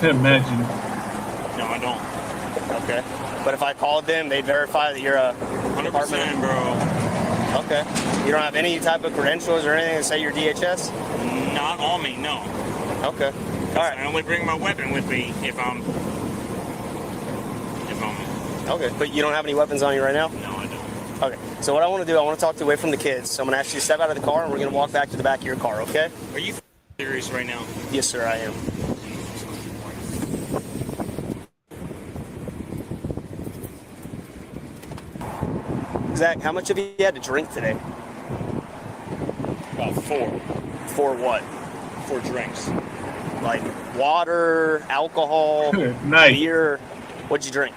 Can't imagine. No, I don't. Okay. But if I called them, they'd verify that you're a 100%, bro. Okay. You don't have any type of credentials or anything that say you're DHS? Not on me, no. Okay. All right. I only bring my weapon with me if I'm. Okay. But you don't have any weapons on you right now? No, I don't. Okay. So what I want to do, I want to talk away from the kids. So I'm going to ask you to step out of the car, and we're going to walk back to the back of your car. Okay? Are you serious right now? Yes, sir. I am. Zach, how much have you had to drink today? About 4. For what? 4 drinks. Like water, alcohol, Nice. beer. What'd you drink?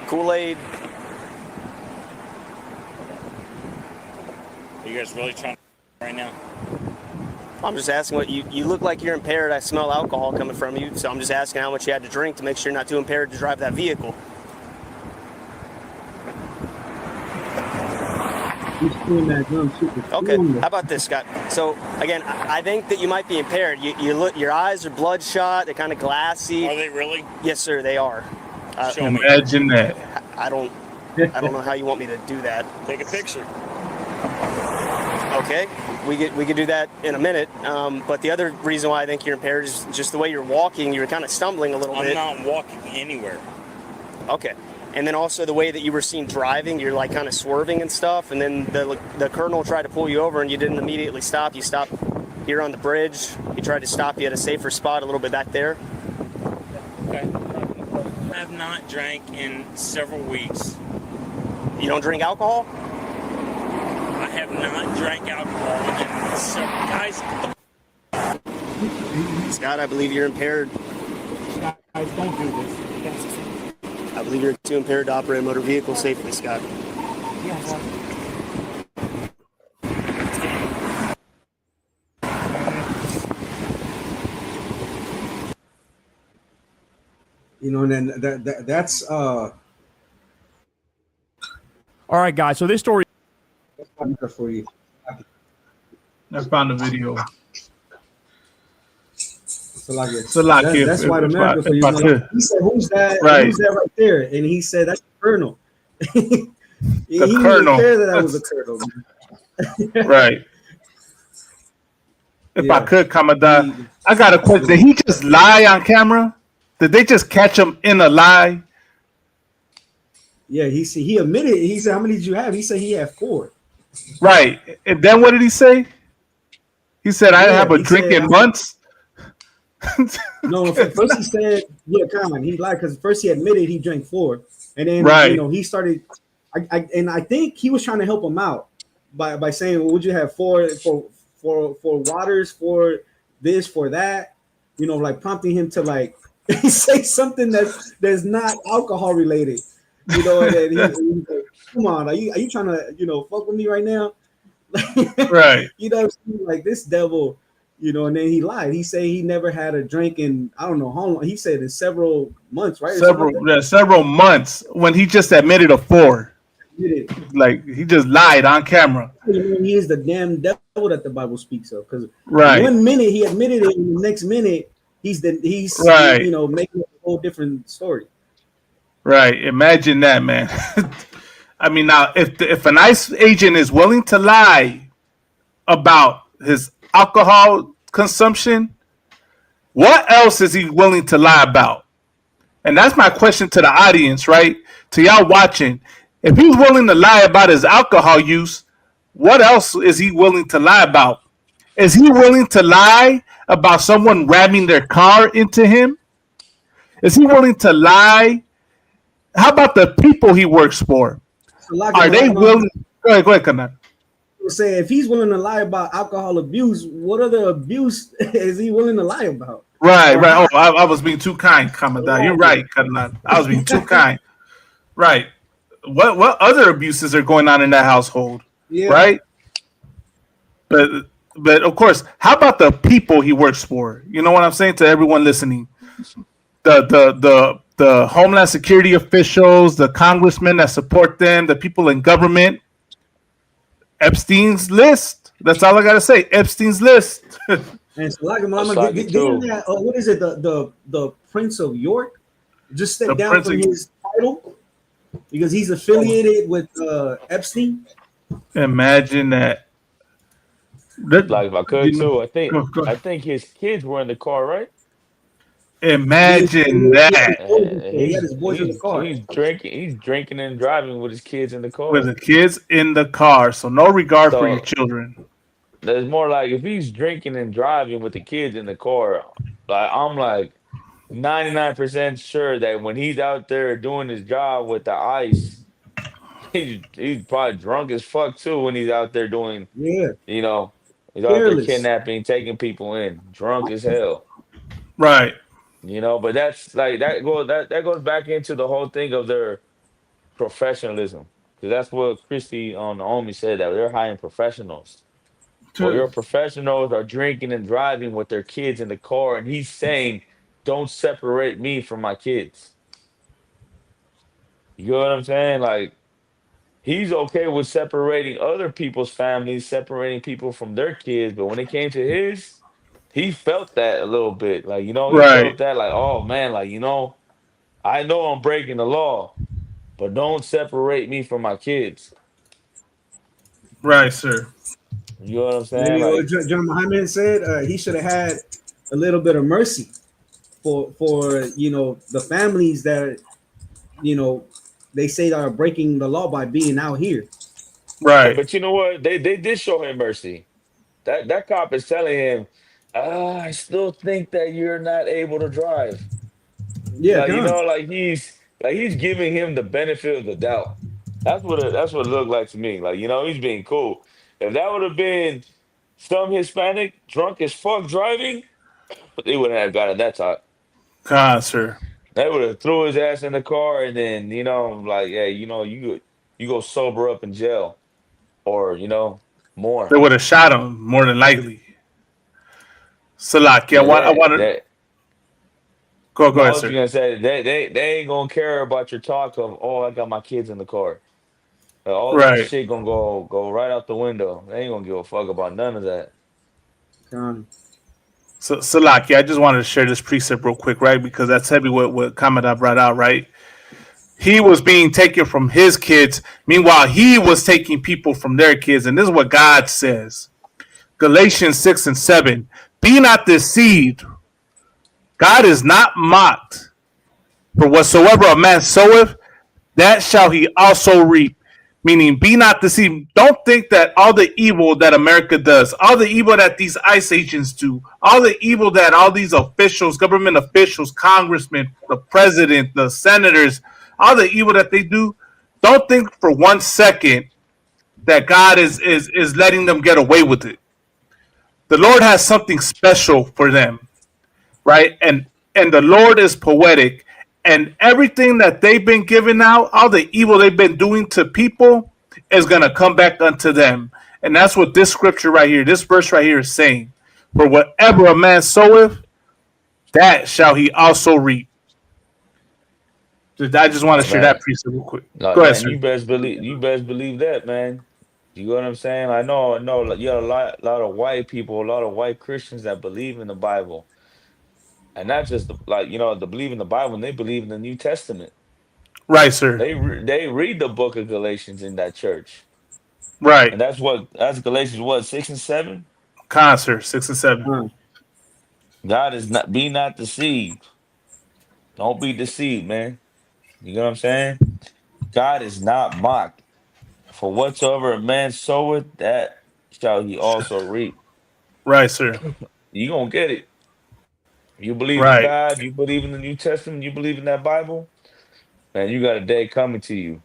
Kool-Aid? Are you guys really trying right now? I'm just asking what you look like you're impaired. I smell alcohol coming from you, so I'm just asking how much you had to drink to make sure you're not too impaired to drive that vehicle. Okay, how about this, Scott? So again, I think that you might be impaired. You look, your eyes are bloodshot. They're kind of glassy. Are they really? Yes, sir, they are. Show me. Imagine that. I don't know how you want me to do that. Take a picture. Okay, we could do that in a minute. But the other reason why I think you're impaired is just the way you're walking. You're kind of stumbling a little bit. I'm not walking anywhere. Okay. And then also the way that you were seen driving, you're like kind of swerving and stuff. And then the colonel tried to pull you over and you didn't immediately stop. You stopped here on the bridge. He tried to stop you at a safer spot a little bit back there. Okay. I have not drank in several weeks. You don't drink alcohol? I have not drank alcohol in several guys. Scott, I believe you're impaired. Guys, don't do this. Yes. I believe you're too impaired to operate a motor vehicle safely, Scott. Yes. You know, and then that's All right, guys. So this story for you. I found the video. Salakia. That's white America for you. He said, "Who's that? Right. Who's that right there?" And he said, "That's the colonel." he colonel. didn't care that I was a colonel. Man. Right. If I could, Commandant, I got a question. Did he just lie on camera? Did they just catch him in a lie? Yeah, he admitted. He said, "How many did you have?" He said he had 4. Right. And then what did he say? He said, "I didn't have a drink in months." No, first he said, "Yeah, come on." He lied because first he admitted he drank 4, and then Right. you know he started. I think he was trying to help him out by saying, well, "Would you have 4 for waters, for this, for that?" You know, like prompting him to like say something that's not alcohol related. You know, and he's like, "Come on, are you trying to fuck with me right now?" Right. You know, like this devil. You know, and then he lied. He said he never had a drink in I don't know how long. He said in several months, right? Several months when he just admitted to 4. Like he just lied on camera. He is the damn devil that the Bible speaks of. Because Right. 1 minute he admitted it, and the next minute he's Right. making a whole different story. Right. Imagine that, man. I mean, now if an ICE agent is willing to lie about his alcohol consumption, what else is he willing to lie about? And that's my question to the audience, right? To y'all watching. If he's willing to lie about his alcohol use, what else is he willing to lie about? Is he willing to lie about someone ramming their car into him? Is he willing to lie? How about the people he works for? Are they willing? Go ahead, Kanan. Say if he's willing to lie about alcohol abuse, what other abuse is he willing to lie about? Right. Oh, I was being too kind, Commandant. You're right, Kanan. I was being too kind. Right. What other abuses are going on in that household? Yeah. Right. But of course, how about the people he works for? You know what I'm saying to everyone listening? The Homeland Security officials, the congressmen that support them, the people in government. Epstein's list. That's all I gotta say. Epstein's list. And so, like, Mama, didn't that, what is it? The Prince of York just stepped down from his title because he's affiliated with Epstein. Imagine that. Like if I could too, I think his kids were in the car, right? Imagine that. He had his boys in the car. He's drinking and driving with his kids in the car. With the kids in the car, so no regard for your children. There's more like if he's drinking and driving with the kids in the car, like I'm like 99% sure that when he's out there doing his job with the ICE, he's probably drunk as fuck too when he's out there doing, Yeah, you know, he's out there careless. kidnapping, taking people in, drunk as hell. Right. You know, but that's like that goes back into the whole thing of their professionalism. Because that's what Christy on Naomi said, that they're hiring professionals. Well, your professionals are drinking and driving with their kids in the car, and he's saying, "Don't separate me from my kids." You know what I'm saying? Like he's okay with separating other people's families, separating people from their kids, but when it came to his, he felt that a little bit. Like, you know, he Right. felt that like, oh man, like, you know, I know I'm breaking the law, but don't separate me from my kids. Right, sir. You know what I'm saying? Maybe what Like, John Muhammad said, he should have had a little bit of mercy for you know the families that you know they say that are breaking the law by being out here. hey, but you know what? They did show him mercy. That cop is telling him, I still think that you're not able to drive. Yeah, Like, you come. know, like he's giving him the benefit of the doubt. That's what it looked like to me. Like, you know, he's being cool. If that would have been some Hispanic drunk as fuck driving, they wouldn't have gotten that talk. Sir. They would have threw his ass in the car and then, you know, like, hey, you know, you go sober up in jail, or, you know, more. They would have shot him more than likely. Salaki, Yeah, I wanted. Go I ahead, was sir. gonna say they ain't gonna care about your talk of, oh, I got my kids in the car. All that Right. shit gonna go right out the window. They ain't gonna give a fuck about none of that. So, Salaki, I just wanted to share this precept real quick, right? Because that's heavy what Kamada brought out, right? He was being taken from his kids. Meanwhile, he was taking people from their kids. And this is what God says. Galatians 6 and 7. Be not deceived. God is not mocked. For whatsoever a man soweth, that shall he also reap. Meaning, be not deceived. Don't think that all the evil that America does, all the evil that these ICE agents do, all the evil that all these officials, government officials, congressmen, the president, the senators, all the evil that they do, don't think for 1 second that God is letting them get away with it. The Lord has something special for them, right? And the Lord is poetic. And everything that they've been giving out, all the evil they've been doing to people, is going to come back unto them. And that's what this scripture right here, this verse right here is saying. For whatever a man soweth, that shall he also reap. I just want to share that precept real quick. Like, Go ahead, man, sir. you best believe that, man. You know what I'm saying? I know, like, you got a lot of white people, a lot of white Christians that believe in the Bible. And not just like, you know, they believe in the Bible, and they believe in the New Testament. Right, sir. They read the book of Galatians in that church. Right. And that's Galatians what, 6 and 7? Sir, 6 and 7. God is not, be not deceived. Don't be deceived, man. You know what I'm saying? God is not mocked. For whatsoever a man soweth, that shall he also reap. Right, sir. You gonna get it. You believe in Right. God, you believe in the New Testament, you believe in that Bible, man, you got a day coming to you.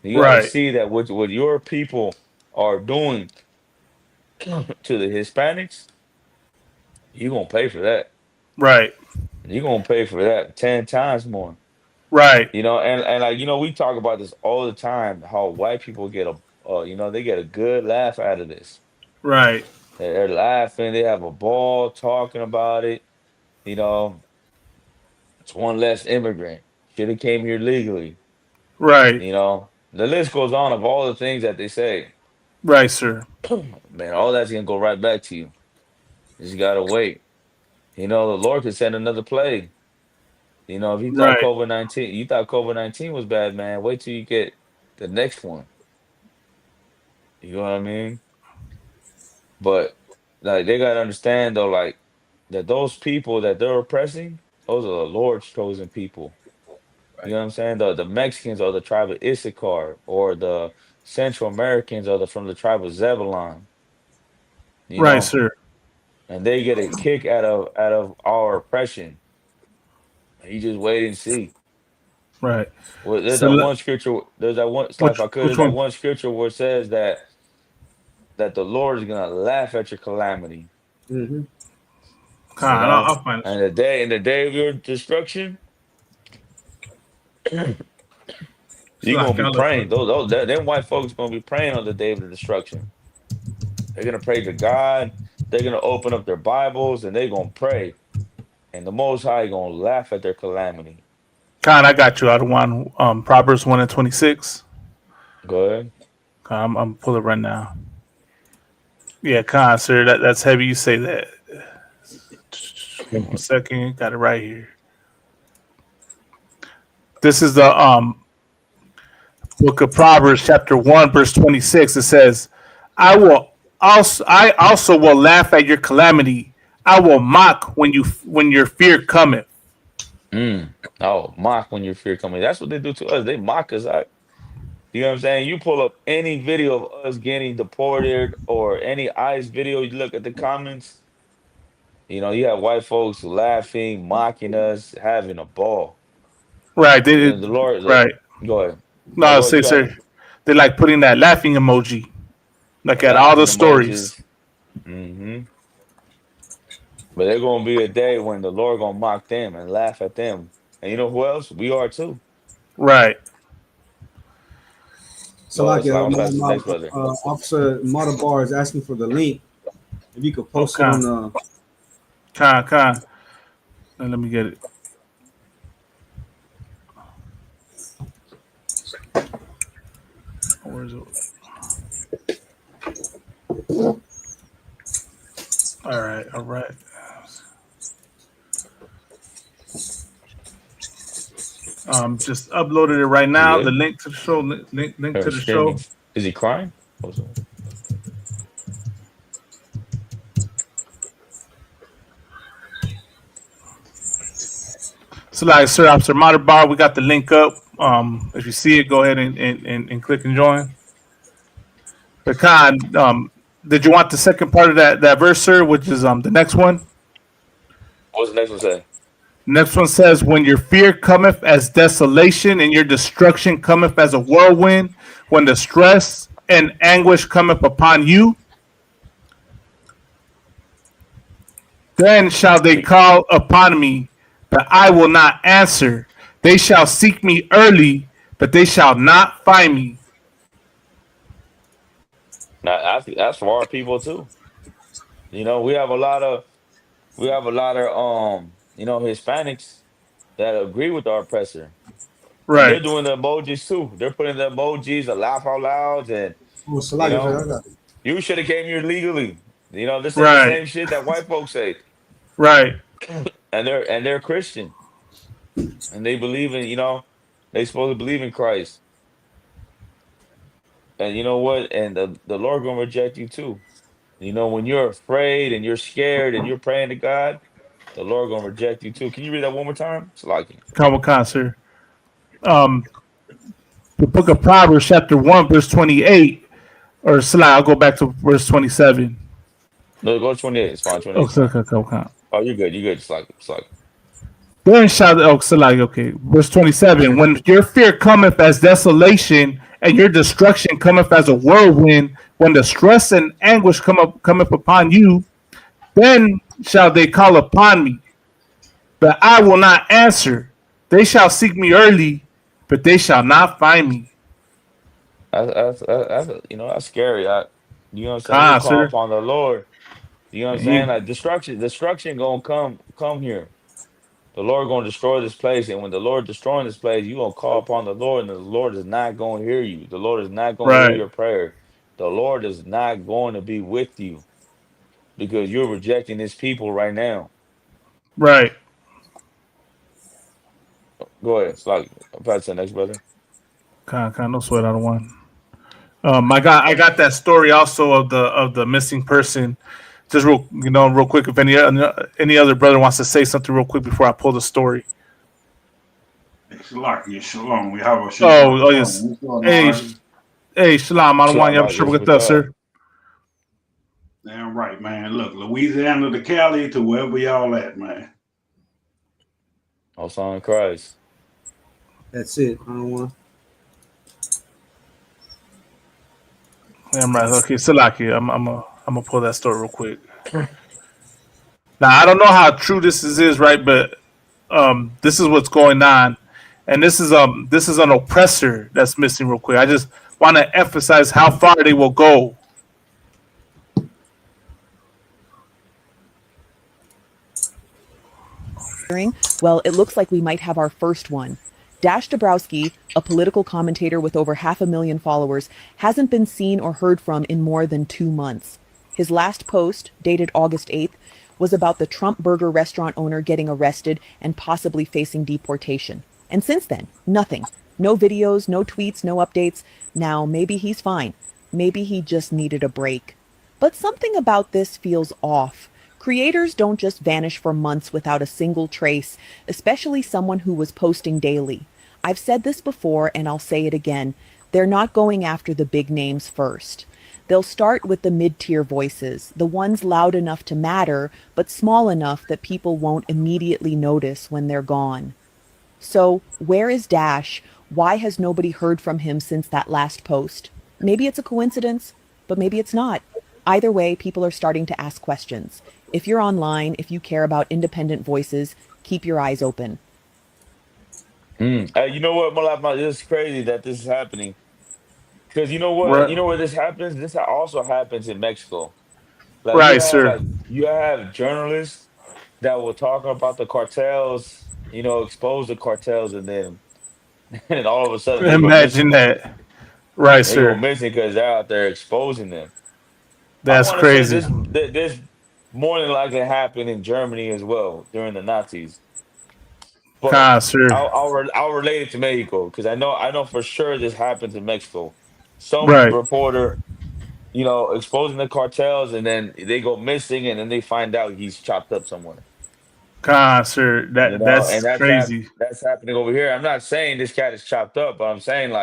You got to Right. see that what your people are doing to the Hispanics, you're going to pay for that. Right. You're going to pay for that 10 times more. Right. You know, and like, you know, we talk about this all the time, how white people get you know, they get a good laugh out of this. Right. They're laughing, they have a ball talking about it. You know, it's one less immigrant. Should have came here legally. Right. You know, the list goes on of all the things that they say. Right, sir. Man, all that's gonna go right back to you. You just gotta wait. You know, the Lord could send another plague. You know, if you thought Right. COVID-19 was bad, man, wait till you get the next one. You know what I mean? But like, they gotta understand though, like, that those people that they're oppressing, those are the Lord's chosen people. You know what I'm saying? The Mexicans are the tribe of Issachar, or the Central Americans are from the tribe of Zebulon. You Right, know, sir. and they get a kick out of our oppression. You just wait and see. Right. Well, there's So that le- one scripture. There's that one. It's like if I could. which There's that one? one scripture where it says that the Lord is gonna laugh at your calamity. Mm-hmm. Con, You know, I'll find it. and in the day of your destruction, you're gonna be I'll look for praying. it. Them white folks gonna be praying on the day of the destruction. They're gonna pray to God. They're gonna open up their Bibles and they're gonna pray, and the Most High gonna laugh at their calamity. Con, I got you. I want Proverbs 1:26. Go ahead. Con, I'm pull it right now. Yeah, Con, sir, that's heavy. You say that. Give me 1 second. Got it right here. This is the book of Proverbs, chapter 1, verse 26. It says, I also will laugh at your calamity. I will mock when your fear cometh. Oh, mock when your fear coming. That's what they do to us. They mock us out. You know what I'm saying? You pull up any video of us getting deported or any ICE video, you look at the comments, you know, you have white folks laughing, mocking us, having a ball. Right. You know, the Lord, Right. go ahead. No, No, I'll go ahead. say, You got sir, they like putting that laughing emoji, like at all laughing the stories. emojis. But there's gonna be a day when the Lord gonna mock them and laugh at them. And you know who else? We are too. Right. So Go like ahead, Sly. I'm about to next brother. Officer Matabar is asking for the link. If you could post it on Con. And let me get it. Where is it? All right. Just uploaded it right now. Yeah. The link to the show. Link to the Screaming. show. Is he crying? What's up? So, like, Sir Officer Matabar, we got the link up. If you see it, go ahead and click and join. But Khan, did you want the second part of that verse, sir, which is the next one? What's the next one say? Next one says, when your fear cometh as desolation and your destruction cometh as a whirlwind, when distress and anguish cometh upon you, then shall they call upon me, but I will not answer. They shall seek me early, but they shall not find me. Now, I think that's for our people too. You know, we have a lot of you know, Hispanics that agree with our oppressor. And they're Right. doing the emojis too. They're putting the emojis, the laugh out loud, and you know, you should have came here legally. You know, this is the Right. same shit that white folks say. Right. And they're Christian. And they believe in, you know, they supposed to believe in Christ. And you know what? And the Lord gonna reject you too. You know, when you're afraid and you're scared and you're praying to God, the Lord gonna reject you too. Can you read that one more time? It's like Khan, sir. The book of Proverbs, chapter 1, verse 28, or Salah, I'll go back to verse 27. no, go to 28. It's fine. 28. Okay. Oh, you're good. You're good. It's like Then shall Salah, okay. Verse 27. When your fear cometh as desolation, and your destruction cometh as a whirlwind, when distress and anguish cometh upon you, then shall they call upon me, but I will not answer. They shall seek me early, but they shall not find me. that's you know, that's scary. You know what I'm saying? Ah, You call sir. upon the Lord. You know what I'm He- saying? Like destruction gonna come here. The Lord gonna destroy this place, and when the Lord destroying this place, you gonna call upon the Lord, and the Lord is not gonna hear you. The Lord is not gonna hear Right. your prayer. The Lord is not going to be with you because you're rejecting His people right now. Right. Go ahead. It's like pass to the next brother. No sweat out of one. I got that story also of the missing person. Just real quick. If any other brother wants to say something real quick before I pull the story. Shalom. We have a Oh yes. Hey, Shalom. Shalom, I'm sure with us, sir. Damn right, man. Look, Louisiana to Cali to wherever y'all at, man. Also in Christ. That's it. I don't want. I'm right. Okay, Salaki, I'm gonna pull that story real quick. Now I don't know how true this is, right? But this is what's going on, and this is an oppressor that's missing. Real quick, I just want to emphasize how far they will go. Well, it looks like we might have our first one. Dash Dabrowski, a political commentator with over 500,000 followers, hasn't been seen or heard from in more than 2 months. His last post, dated August 8th, was about the Trump Burger restaurant owner getting arrested and possibly facing deportation. And since then, nothing. No videos, no tweets, no updates. Now, maybe he's fine. Maybe he just needed a break. But something about this feels off. Creators don't just vanish for months without a single trace, especially someone who was posting daily. I've said this before and I'll say it again. They're not going after the big names first. They'll start with the mid-tier voices, the ones loud enough to matter, but small enough that people won't immediately notice when they're gone. So, where is Dash? Why has nobody heard from him since that last post? Maybe it's a coincidence, but maybe it's not. Either way, people are starting to ask questions. If you're online, if you care about independent voices, keep your eyes open. You know what, Malak, it's crazy that this is happening. Because you know what? Right. You know where this happens? This also happens in Mexico. Like Right, sir. you have journalists that will talk about the cartels, expose the cartels and then and all of a sudden they go Imagine missing. that. Right, They go sir. missing because they're out there exposing them. That's I want to say crazy. this more than likely happened in Germany as well during the Nazis. But Sir. I'll relate it to Mexico because I know for sure this happens in Mexico. Some Right. reporter, exposing the cartels, and then they go missing, and then they find out he's chopped up somewhere. Sir. And That's that's crazy. that's happening over here. I'm not saying this cat is chopped up, but I'm saying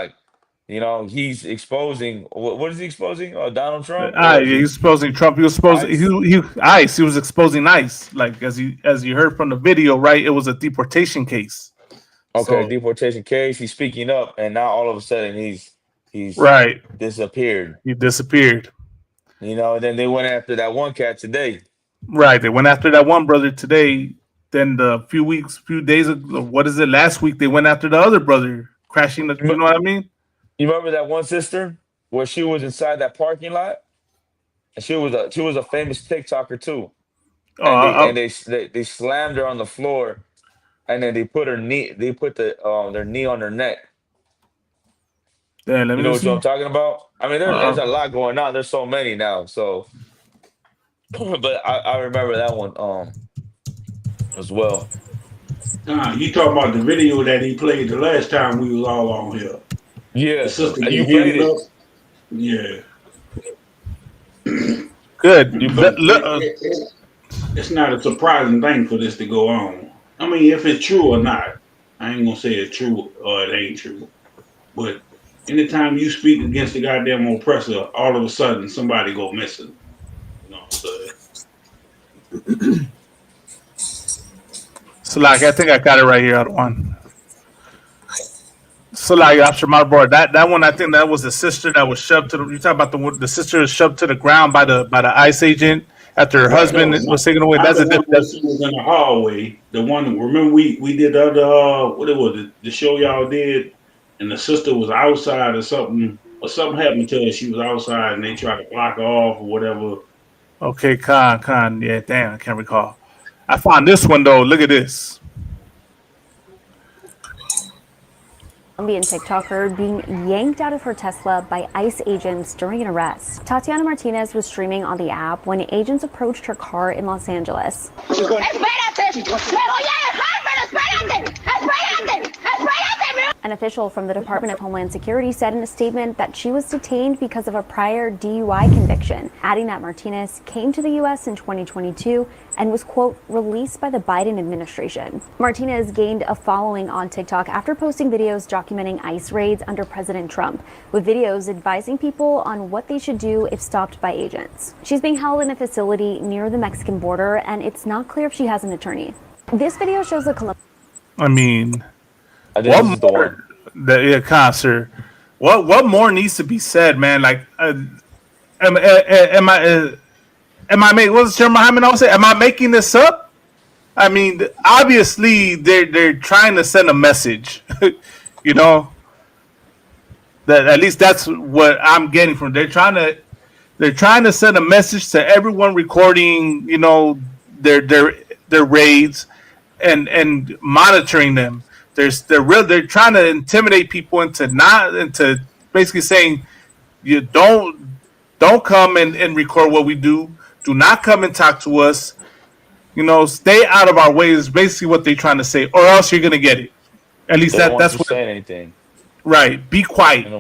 he's exposing. What is he exposing? Donald Trump? Or is He he was exposing Trump. He was exposing ICE. He was exposing ICE. Like as you heard from the video, right? It was a deportation case. okay? So, Deportation case. He's speaking up, and now all of a sudden he's right. disappeared. He disappeared. And then they went after that one cat today. Right. They went after that one brother today. Then few days ago, what is it? Last week they went after the other brother, crashing the. You know what I mean? You remember that one sister where she was inside that parking lot, and she was a famous TikToker too, and they slammed her on the floor, and then they put their knee on her neck. Yeah, let You me know what see. I'm talking about? I mean, there's a lot going on. There's so many now. So, but I remember that one as well. You talking about the video that he played the last time we was all on here? Yeah, The sister you get played hemmed it. up. Yeah. Good. It's not a surprising thing for this to go on. I mean, if it's true or not, I ain't gonna say it's true or it ain't true. But anytime you speak against the goddamn oppressor, all of a sudden somebody go missing. You know what I'm saying? So like I think I got it right here. Other one. So like after my board, that one I think that was the sister that was shoved to the. You talk about the sister was shoved to the ground by the ICE agent after her husband was taken away. That's a different. She was in the hallway. The one, remember we did the other what it was the show y'all did, and the sister was outside or something happened to her. She was outside and they tried to block her off or whatever. Okay, Con. Yeah, damn, I can't recall. I found this one though. Look at this. Colombian TikToker being yanked out of her Tesla by ICE agents during an arrest. Tatiana Martinez was streaming on the app when agents approached her car in Los Angeles. An official from the Department of Homeland Security said in a statement that she was detained because of a prior DUI conviction, adding that Martinez came to the U.S. in 2022 and was, quote, released by the Biden administration. Martinez gained a following on TikTok after posting videos documenting ICE raids under President Trump, with videos advising people on what they should do if stopped by agents. She's being held in a facility near the Mexican border, and it's not clear if she has an attorney. This video shows a I mean, I think this is the one. Concert. What more needs to be said, man? Like, am I making? What's Sir Muhammad always say? Am I making this up? I mean, obviously they're trying to send a message, you know. That at least that's what I'm getting from. They're trying to send a message to everyone recording, you know, their raids and monitoring them. They're trying to intimidate people into basically saying you don't come and record what we do. Do not come and talk to us. You know, stay out of our way is basically what they're trying to say, or else you're gonna get it. At least They don't that's want you what. saying anything. Right. Be quiet. They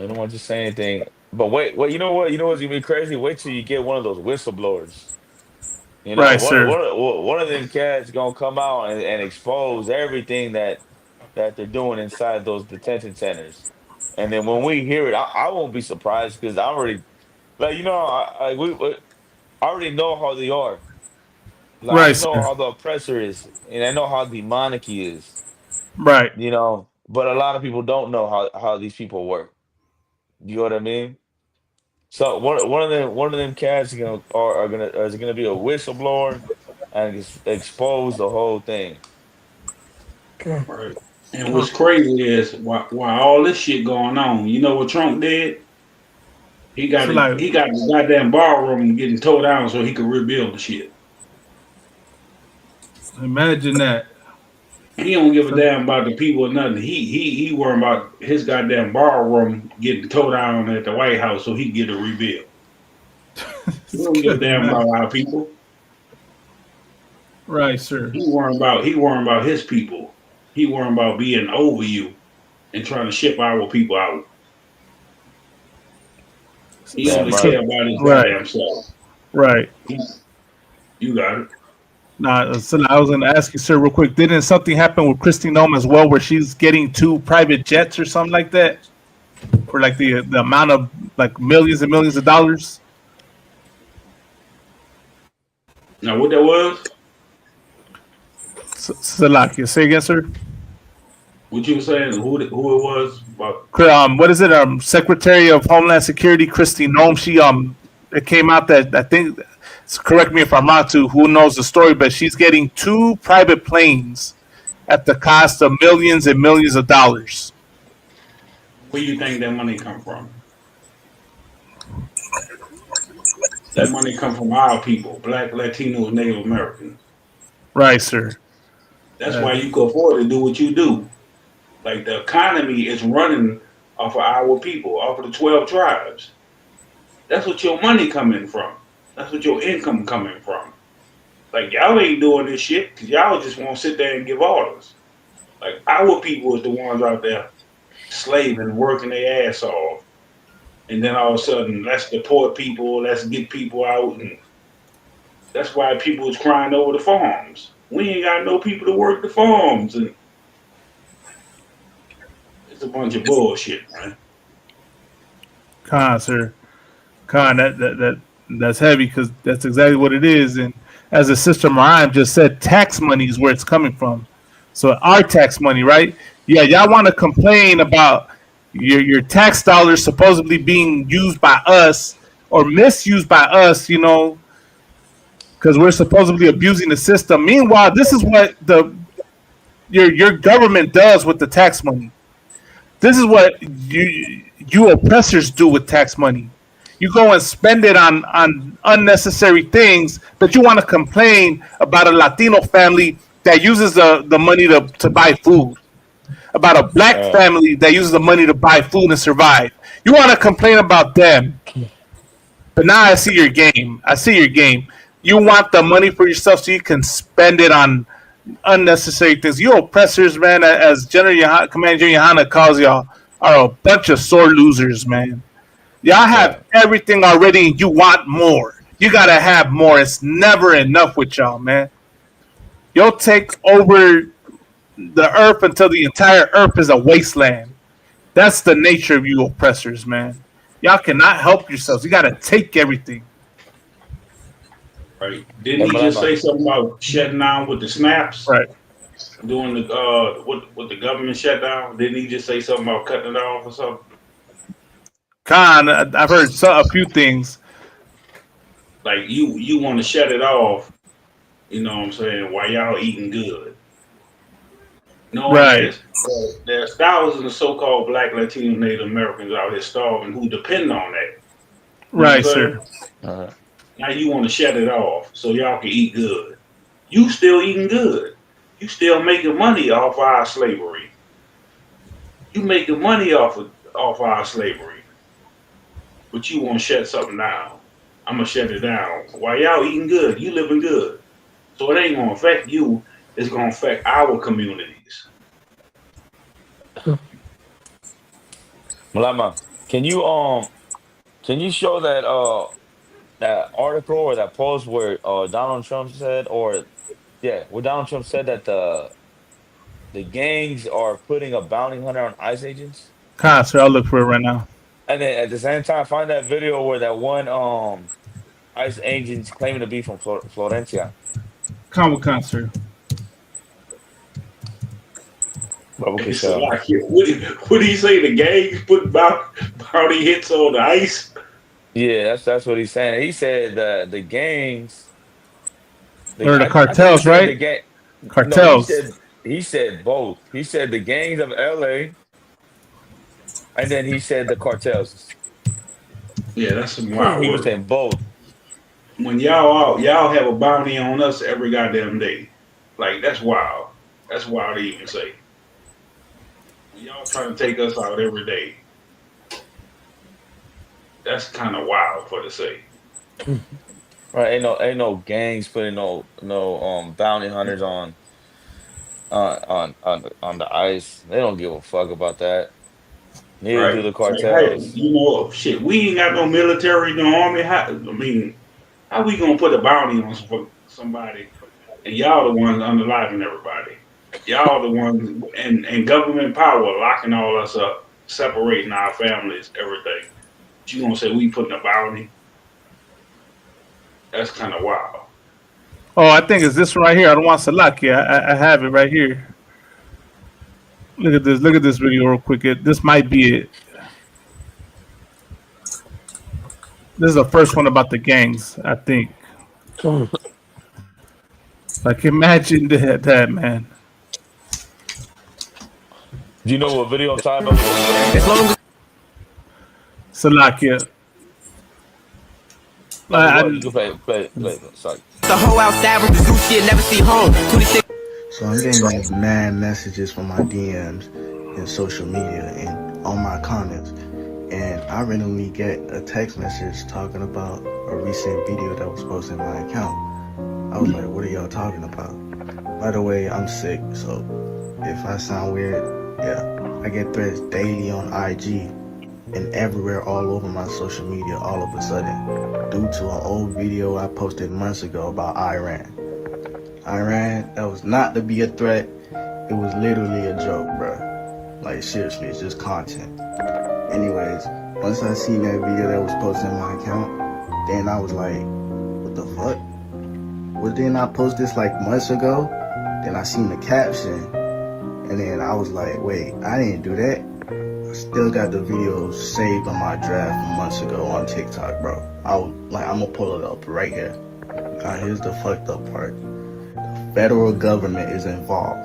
don't want you to say anything. But wait, you know what? You know what's gonna be crazy? Wait till you get one of those whistleblowers. You know, Right, sir. one of them cats gonna come out and expose everything that they're doing inside those detention centers. And then when we hear it, I won't be surprised because I already, like, you know, I already know how they are. Like, Right, I know sir. how the oppressor is, and I know how demonic he is. Right. You know, but a lot of people don't know how these people work. You know what I mean? So one of them cats is gonna be a whistleblower and expose the whole thing. Right. And what's crazy is while all this shit going on, you know what Trump did? He got the goddamn ballroom getting tore down so he could rebuild the shit. Imagine that. He don't give a damn about the people or nothing. He worrying about his goddamn ballroom getting tore down at the White House so he can get a rebuild. He don't give a damn about our people. Right, sir. He worrying about his people. He worrying about being over you and trying to ship our people out. He only care about his goddamn self. Right. You got it. Nah, so I was going to ask you, sir, real quick. Didn't something happen with Kristi Noem as well, where she's getting 2 private jets or something like that, for like the amount of like millions and millions of dollars? Now, what that was? Salakia, say again, sir. What you were saying? Who it was? About? What is it? Secretary of Homeland Security Kristi Noem. She it came out that, I think, correct me if I'm wrong, too, who knows the story, but she's getting 2 private planes at the cost of millions and millions of dollars. Where do you think that money come from? That money come from our people, Black, Latinos, Native Americans. Right, sir. That's why you can afford to do what you do. Like, the economy is running off of our people, off of the 12 tribes. That's what your money coming from. That's what your income coming from. Like, y'all ain't doing this shit because y'all just won't sit there and give orders. Like, our people is the ones out there slaving, working their ass off. And then all of a sudden, let's deport people, let's get people out. And that's why people is crying over the farms. We ain't got no people to work the farms. And it's a bunch of bullshit, man. Sir. That's heavy because that's exactly what it is. And as the Sister Mariam just said, tax money is where it's coming from. So our tax money, right? Yeah, y'all want to complain about your tax dollars supposedly being used by us or misused by us, you know, because we're supposedly abusing the system. Meanwhile, this is what your government does with the tax money. This is what you oppressors do with tax money. You go and spend it on unnecessary things, but you want to complain about a Latino family that uses the money to buy food, about a black family that uses the money to buy food and survive. You want to complain about them. But now I see your game. You want the money for yourself so you can spend it on unnecessary things. You oppressors, man, as Commander General Yohana calls y'all, are a bunch of sore losers, man. Y'all have everything already and you want more. You got to have more. It's never enough with y'all, man. You'll take over the earth until the entire earth is a wasteland. That's the nature of you oppressors, man. Y'all cannot help yourselves. You got to take everything. Right. Didn't he just say something about shutting down with the snaps? Right. during the with the government shutdown? Didn't he just say something about cutting it off or something? Khan, I've heard a few things. Like you want to shut it off, you know what I'm saying? While y'all eating good. No, Right. There's thousands of so-called Black, Latino, Native Americans out here starving who depend on that. You know Right, what I'm sir. saying? Now you want to shut it off so y'all can eat good. You still eating good. You still making money off our slavery. You making money off our slavery. But you want to shut something down. I'm gonna shut it down. While y'all eating good, you living good. So it ain't gonna affect you. It's gonna affect our communities. Malama, can you show that that article or that post where Donald Trump said, where Donald Trump said that the gangs are putting a bounty hunter on ICE agents? Khan, sir, I'll look for it right now. And then at the same time, find that video where that one ICE agent's claiming to be from Florencia. Khan, sir. It's like, what do you say? The gangs put bounty hits on the ICE? Yeah, that's what he's saying. He said the gangs, Or the I think he cartels, said right? Cartels. No, he said both. He said the gangs of LA, and then he said the cartels. Yeah, that's some wild He was work. saying both. When y'all have a bounty on us every goddamn day. Like, that's wild. That's wild to even say. Y'all trying to take us out every day. That's kind of wild for to say. Right? Ain't no gangs putting no bounty hunters on the ICE. They don't give a fuck about that. Neither do the Like, hey, cartels. you know, shit, we ain't got no military, no army. How we gonna put a bounty on somebody? And y'all the ones underlining everybody. Y'all the ones and government power locking all us up, separating our families, everything. But you gonna say we putting a bounty? That's kind of wild. Oh, I think it's this one right here. I don't want Salakia. I have it right here. Look at this. Look at this video real quick. This might be it. This is the first one about the gangs, I think. Like, imagine that, man. Do you know what video I'm talking about? As long as Salakia. You can play. Sorry. The whole outside with the zoo shit, never see home. 26. So I'm getting like mad messages from my DMs and social media and on my comments. And I randomly get a text message talking about a recent video that was posted in my account. I was like, what are y'all talking about? By the way, I'm sick, so if I sound weird, yeah. I get threats daily on IG and everywhere all over my social media all of a sudden due to an old video I posted months ago about Iran. Iran, that was not to be a threat. It was literally a joke, bro. Like, seriously, it's just content. Anyways, once I seen that video that was posted in my account, then I was like, what the fuck? Well, didn't I post this like months ago? Then I seen the caption, and then I was like, wait, I didn't do that. I still got the video saved on my draft from months ago on TikTok, bro. I'm gonna pull it up right here. Now, here's the fucked up part. The federal government is involved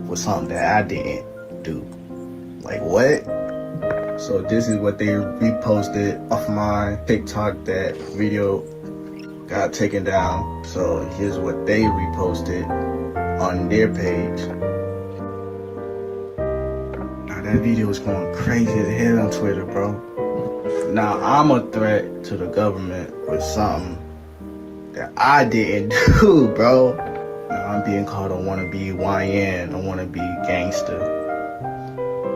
with something that I didn't do. Like, what? So this is what they reposted off my TikTok. That video got taken down. So here's what they reposted on their page. Now that video is going crazy as hell on Twitter, bro. Now I'm a threat to the government with something that I didn't do, bro. Now I'm being called a wannabe YN, a wannabe gangster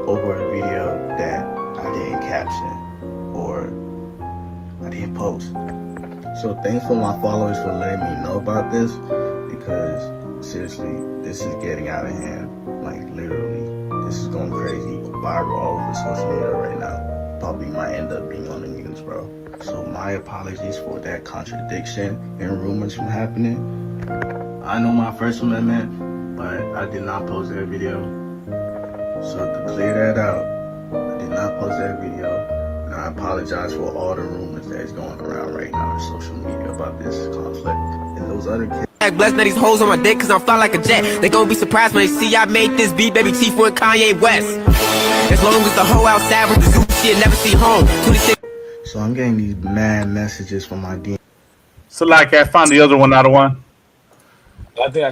over a video that I didn't caption or I didn't post. So thanks for my followers for letting me know about this, because seriously, this is getting out of hand. Like, literally, this is going crazy, viral all over social media right now. Probably might end up being on the news, bro. So my apologies for that contradiction and rumors from happening. I know my First Amendment, but I did not post that video. So to clear that out, I did not post that video. And I apologize for all the rumors that's going around right now on social media about this conflict. And those other kids. Blessed that these hoes on my dick cause I'm fly like a jet. They gon' be surprised when they see I made this beat, baby Tifu and Kanye West. As long as the hoe outside with the zoo shit never see home. So I'm getting these mad messages from my DM. So like I found the other one, not the one. I think I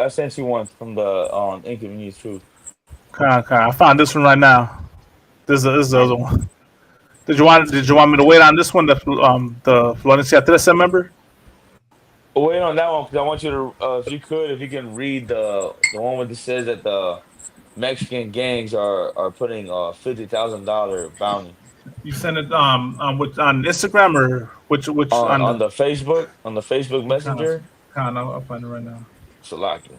sent you one from the Inconvenience Truth. Okay, I found this one right now. This is the other one. Did you want me to wait on this one, the Florencia Trece member? Wait on that one because I want you to, if you can read the one where it says that the Mexican gangs are putting $50,000 bounty. You sent it on Instagram or which on the Facebook Messenger. I'll find it right now. Salaki.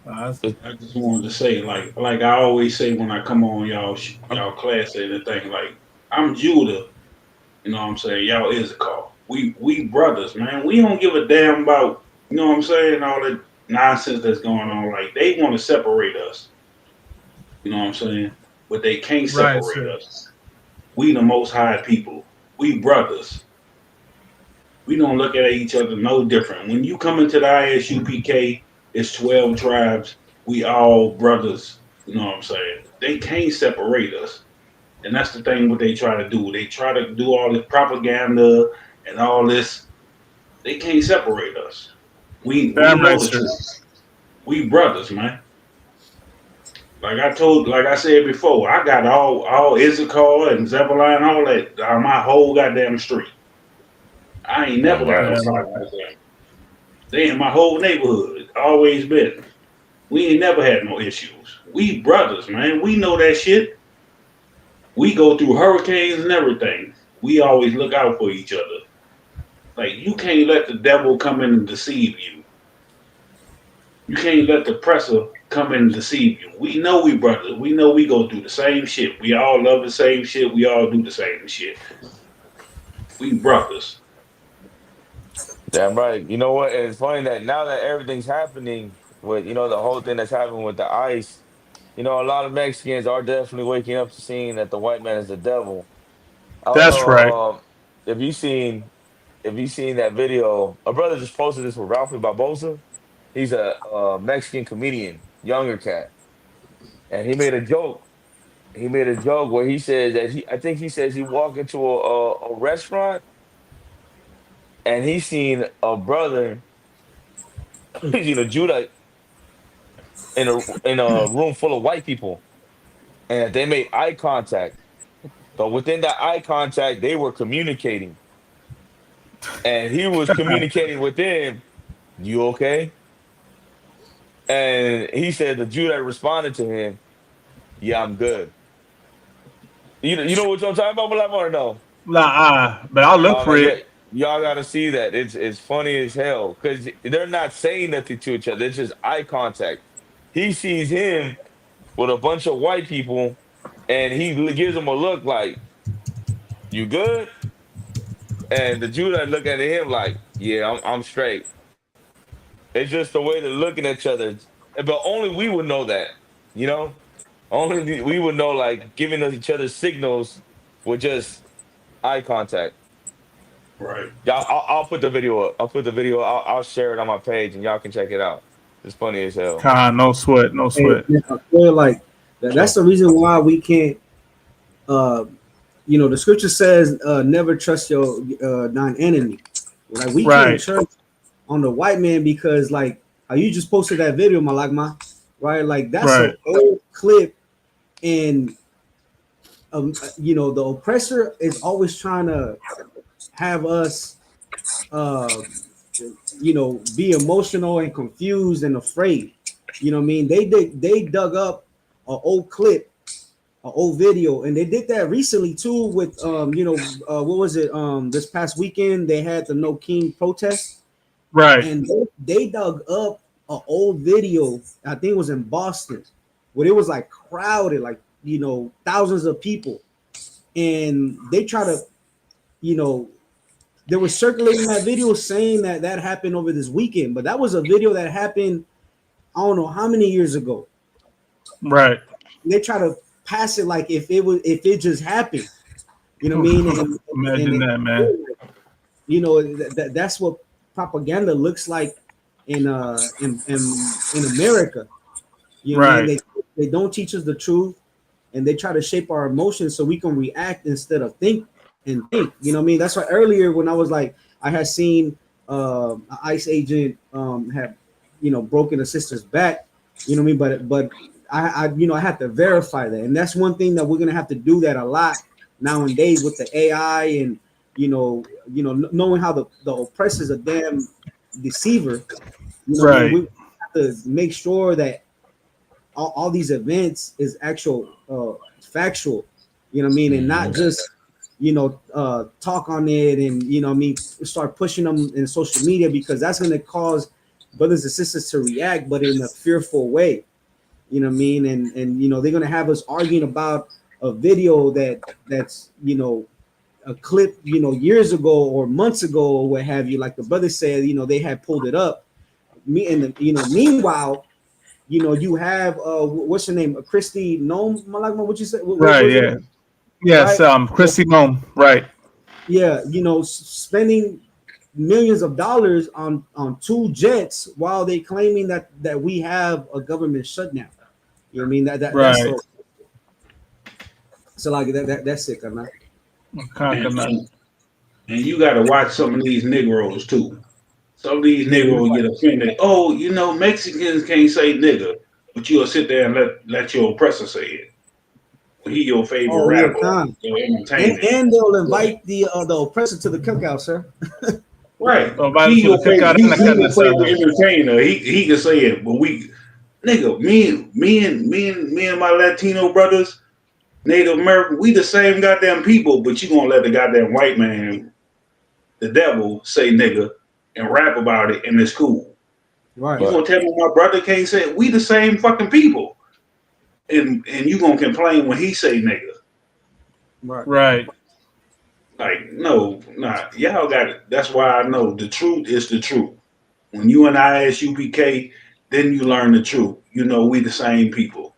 I just wanted to say, like I always say when I come on y'all class and everything, like I'm Judah, you know what I'm saying? Y'all Issachar. We brothers, man. We don't give a damn about, you know what I'm saying, all that nonsense that's going on. Like they want to separate us. You know what I'm saying? But they can't separate us. We the most high people. We brothers. We don't look at each other no different. When you come into the ISUPK, it's 12 tribes. We all brothers. You know what I'm saying? They can't separate us. And that's the thing what they try to do. They try to do all this propaganda and all this. They can't separate us. We brothers, man. Like I said before, I got all Issachar and Zebulon, all that on my whole goddamn street. I ain't never got no problem with them. They in my whole neighborhood, always been. We ain't never had no issues. We brothers, man. We know that shit. We go through hurricanes and everything. We always look out for each other. Like, you can't let the devil come in and deceive you. You can't let the oppressor come in and deceive you. We know we brothers. We know we go through the same shit. We all love the same shit. We all do the same shit. We brothers. Damn right. You know what? It's funny that now that everything's happening with, the whole thing that's happening with the ICE, a lot of Mexicans are definitely waking up to seeing that the white man is the devil. That's right. If you seen that video, a brother just posted this with Ralphie Barbosa. He's a Mexican comedian, younger cat, and he made a joke. He made a joke where he says that I think he says he walked into a restaurant and he seen a brother, he's seen a Judah in a room full of white people, and they made eye contact. But within that eye contact, they were communicating, and he was communicating with them. You okay? And he said the Jew that responded to him, "Yeah, I'm good." You know what I'm talking about, Malama, or no? Nah, but I'll look for it. Y'all gotta see that. It's funny as hell because they're not saying nothing to each other. It's just eye contact. He sees him with a bunch of white people, and he gives him a look like, "You good?" And the Jew that look at him like, "Yeah, I'm straight." It's just the way they're looking at each other. But only we would know that, Only we would know, like, giving us each other signals with just eye contact. Right. Y'all, I'll put the video up. I'll share it on my page, and y'all can check it out. It's funny as hell. No sweat. Hey, I feel like that's the reason why we can't. The scripture says, "Never trust your thine enemy." Like we can't trust on the white man because, like, how you just posted that video, Malagma, right? Like that's an old clip, and the oppressor is always trying to have us, be emotional and confused and afraid. You know what I mean? They dug up an old clip, an old video, and they did that recently too with what was it? This past weekend they had the No King protest. Right. And they dug up an old video, I think it was in Boston, where it was like crowded, like, thousands of people. And they try to, they were circulating that video saying that happened over this weekend, but that was a video that happened I don't know how many years ago. Right. They try to pass it like if it just happened. You know what I mean? Imagine that, man. You know, that's what propaganda looks like in America. You know what I mean? They don't teach us the truth, and they try to shape our emotions so we can react instead of think. You know what I mean? That's why earlier when I was like, I had seen an ICE agent have, you know, broken a sister's back. You know what I mean? But I you know, I have to verify that, and that's one thing that we're gonna have to do that a lot nowadays with the AI and you know knowing how the oppressor is a damn deceiver. You know, Right. we have to make sure that all these events is actual factual. You know what I mean, and not just talk on it and you know what I mean start pushing them in social media, because that's going to cause brothers and sisters to react, but in a fearful way. You know what I mean, and you know they're going to have us arguing about a video that's you know a clip you know years ago or months ago or what have you, like the brother said, you know they had pulled it up. Meanwhile, you know you have what's her name, Christy Nome, Malakma, what you say? Right. Yeah. Yes. Right? Christy Nome. Right. Yeah, you know, spending millions of dollars on 2 jets while they claiming that we have a government shutdown. You know what I mean? That's Right. so like that's sick, man. And you got to watch some of these Negroes too. Some of these Negroes get offended. Oh, you know, Mexicans can't say nigga, but you'll sit there and let your oppressor say it. He your favorite rapper. And they'll invite the oppressor to the cookout, sir. Right. Invite He him to your the cookout favorite, and the he your cookout. favorite entertainer. He can say it, but me and my Latino brothers, Native American, we the same goddamn people, but you gonna let the goddamn white man, the devil, say nigga and rap about it, and it's cool. Right. You gonna tell me my brother can't say it? We the same fucking people, and you gonna complain when he say nigga? Right. Like, no, nah, y'all got it. That's why I know the truth is the truth. When you and I ask UPK, then you learn the truth. You know, we the same people.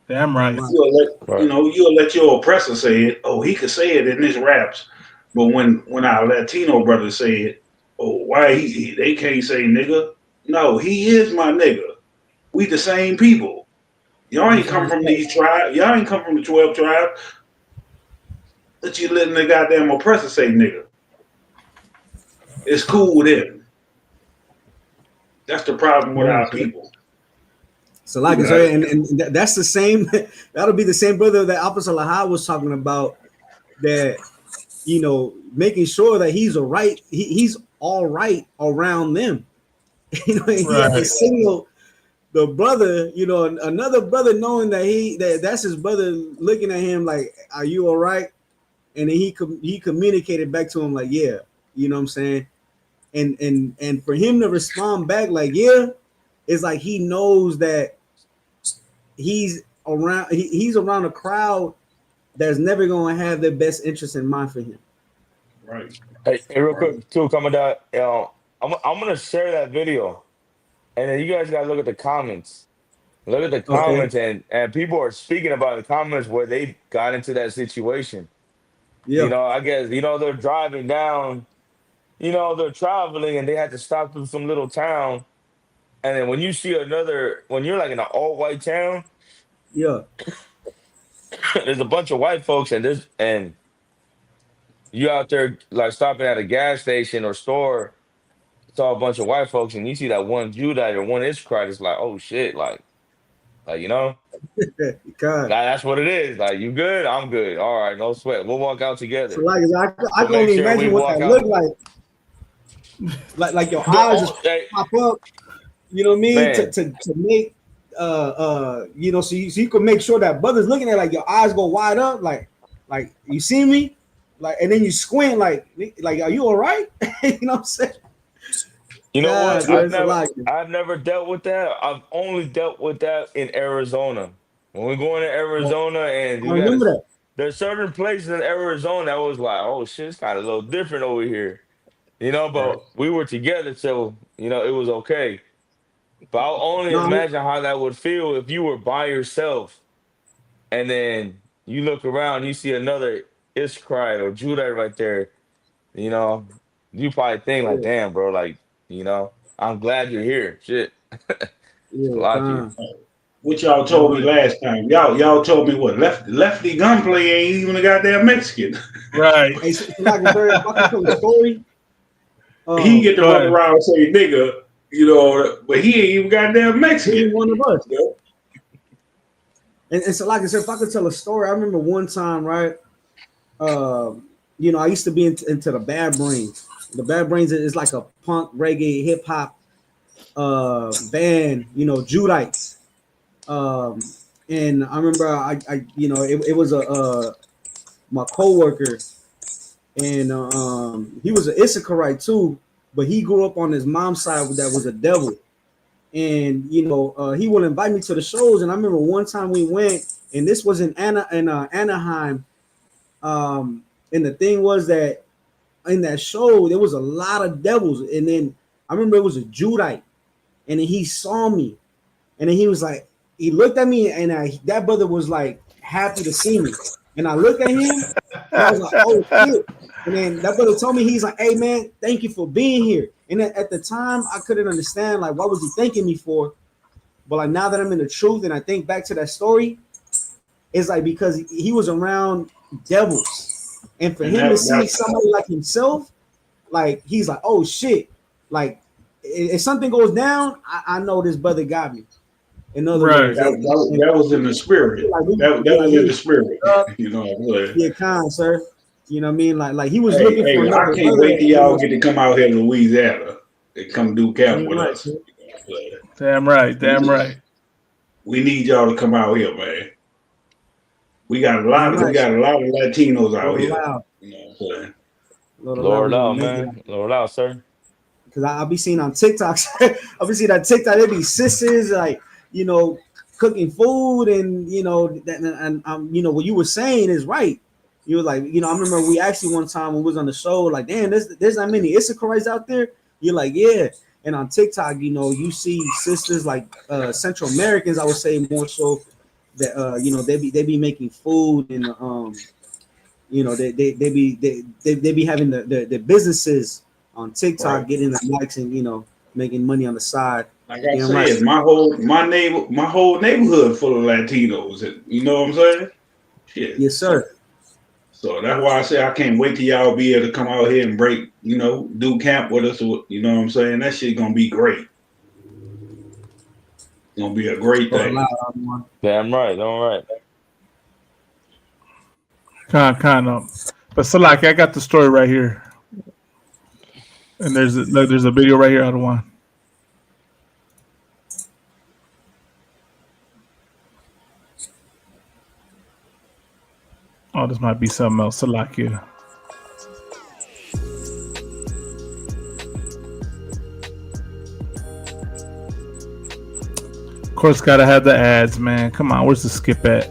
Damn right. You'll let your oppressor say it. Oh, he could say it in his raps, but when our Latino brothers say it, oh, why they can't say nigga? No, he is my nigga. We the same people. Y'all ain't come from these tribes. Y'all ain't come from the 12 tribes. But you letting the goddamn oppressor say nigga. It's cool with him. That's the problem with our people. So like and that's the same. That'll be the same brother that Officer Lahad was talking about. That you know, making sure that he's he's all right around them. You know, he had to signal the brother. You know, another brother knowing that that's his brother, looking at him like, "Are you all right?" And then he communicated back to him like, "Yeah," you know what I'm saying. And for him to respond back like, "Yeah," it's like he knows that he's around a crowd that's never going to have their best interest in mind for him. Right. Hey, real quick, too, Commandant, I'm gonna share that video, and then you guys gotta look at the comments. Look at the comments, and people are speaking about the comments where they got into that situation. Yeah. You know, I guess they're driving down. They're traveling, and they had to stop through some little town. And then when you see when you're like in an all-white town, yeah, there's a bunch of white folks, and you out there like stopping at a gas station or store, saw a bunch of white folks, and you see that one Judite or one Israelite, it's like, oh shit, like that's what it is. Like, you good? I'm good. All right, no sweat. We'll walk out together. So like I can only imagine what that looked like. Like your eyes just pop up. You know what I mean? To make you know, so you can make sure that brother's looking at like your eyes go wide up, like you see me, like, and then you squint like are you all right? You know what I'm saying? You know what? I've never dealt with that. I've only dealt with that in Arizona. When we're going to Arizona, and there's certain places in Arizona that was like, oh shit, it's kind of a little different over here. But we were together, so it was okay. But I'll only No, imagine how that would feel if you were by yourself and then you look around, you see another Iskrai or Judite right there. You know, you probably think like, damn, bro, like, I'm glad you're here. Shit. It's a lot of you. What y'all told me last time? Y'all told me what? Lefty gunplay ain't even a goddamn Mexican. Right. Hey, so like if I can tell a story. He get to run around and say nigga, but he ain't even goddamn Mexican. He ain't one of us. And so like I said, if I could tell a story, I remember one time, right? I used to be into the Bad Brains. The Bad Brains is like a punk, reggae, hip hop band, Judites. And I remember it was my coworker, and he was an Issacharite too, but he grew up on his mom's side that was a devil. And he would invite me to the shows. And I remember one time we went, and this was in Anaheim. And the thing was that in that show there was a lot of devils. And then I remember it was a Judite, and then he saw me, and then he was like, he looked at me, and that brother was like happy to see me. And I looked at him, and I was like, oh shit. And then that brother told me, he's like, hey man, thank you for being here. And at the time, I couldn't understand, like, what was he thanking me for? But like now that I'm in the truth and I think back to that story, it's like because he was around devils. And for him to see somebody like himself, like he's like, oh shit. Like if something goes down, I know this brother got me. In other words, that was in the spirit. That was in the spirit. Yeah, kind, sir. You know what I mean? Like he was looking for. I can't wait till y'all get to come out here to Louisiana and come do camp with us. Damn right. We need y'all to come out here, man. We got a lot of Latinos out here. Lord out, man. Lord out, sir. Because I'll be seeing on TikTok, I'll be seeing on TikTok, there be sisters like, cooking food, and what you were saying is right. You were like, I remember we actually one time when we was on the show, like, damn, there's not many Issacharites out there. You're like, yeah. And on TikTok, you see sisters like Central Americans, I would say more so that they be making food, and they be having the businesses on TikTok, right, getting the likes and making money on the side. Like I said, my whole neighborhood full of Latinos. You know what I'm saying? Shit. Yes, sir. So that's why I say I can't wait till y'all be able to come out here and break, do camp with us. You know what I'm saying? That shit gonna be great. It's gonna be a great thing. Damn right, all right. Kind of. But Salaki, I got the story right here. And there's a video right here, Adawan. Oh, this might be something else. Salakia. Of course, gotta have the ads, man. Come on, where's the skip at?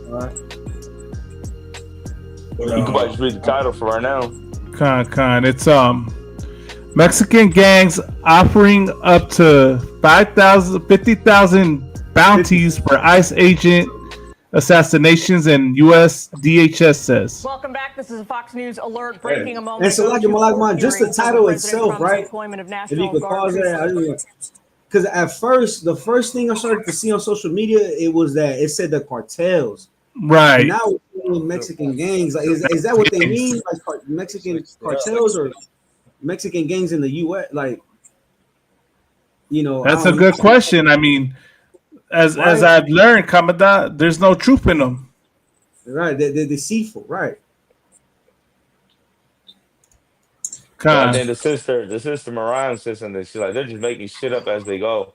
All right. You can just read the title for right now. Con. It's Mexican gangs offering up to 50,000 bounties for ICE agent assassinations, and U.S. DHS says. Welcome back. This is a Fox News alert breaking a moment. And so, just the title itself, right? If you could pause that, because at first, the first thing I started to see on social media, it was that it said the cartels. Right. And now we're seeing Mexican gangs. Like, is that what they mean? Like Mexican cartels or Mexican gangs in the U.S.? Like, that's a good question. I mean, as I've learned, Kamada, there's no truth in them. Right, they're deceitful, right? And then the sister Mariah said something. She's like, they're just making shit up as they go.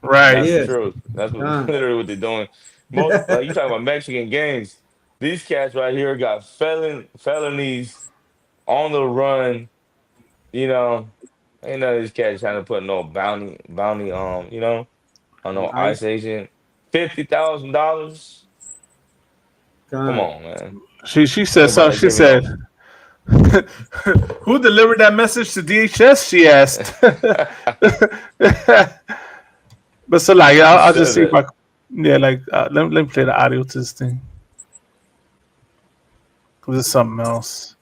Right. That's the truth. That's literally what they're doing. Most, like you talking about Mexican gangs, these cats right here got felonies on the run. Ain't none of these cats trying to put no bounty on no ICE agent. $50,000. Come on, man. She said something. She said, Who delivered that message to DHS? She asked. But so like, I'll just see if I, let me play the audio to this thing. This is something else.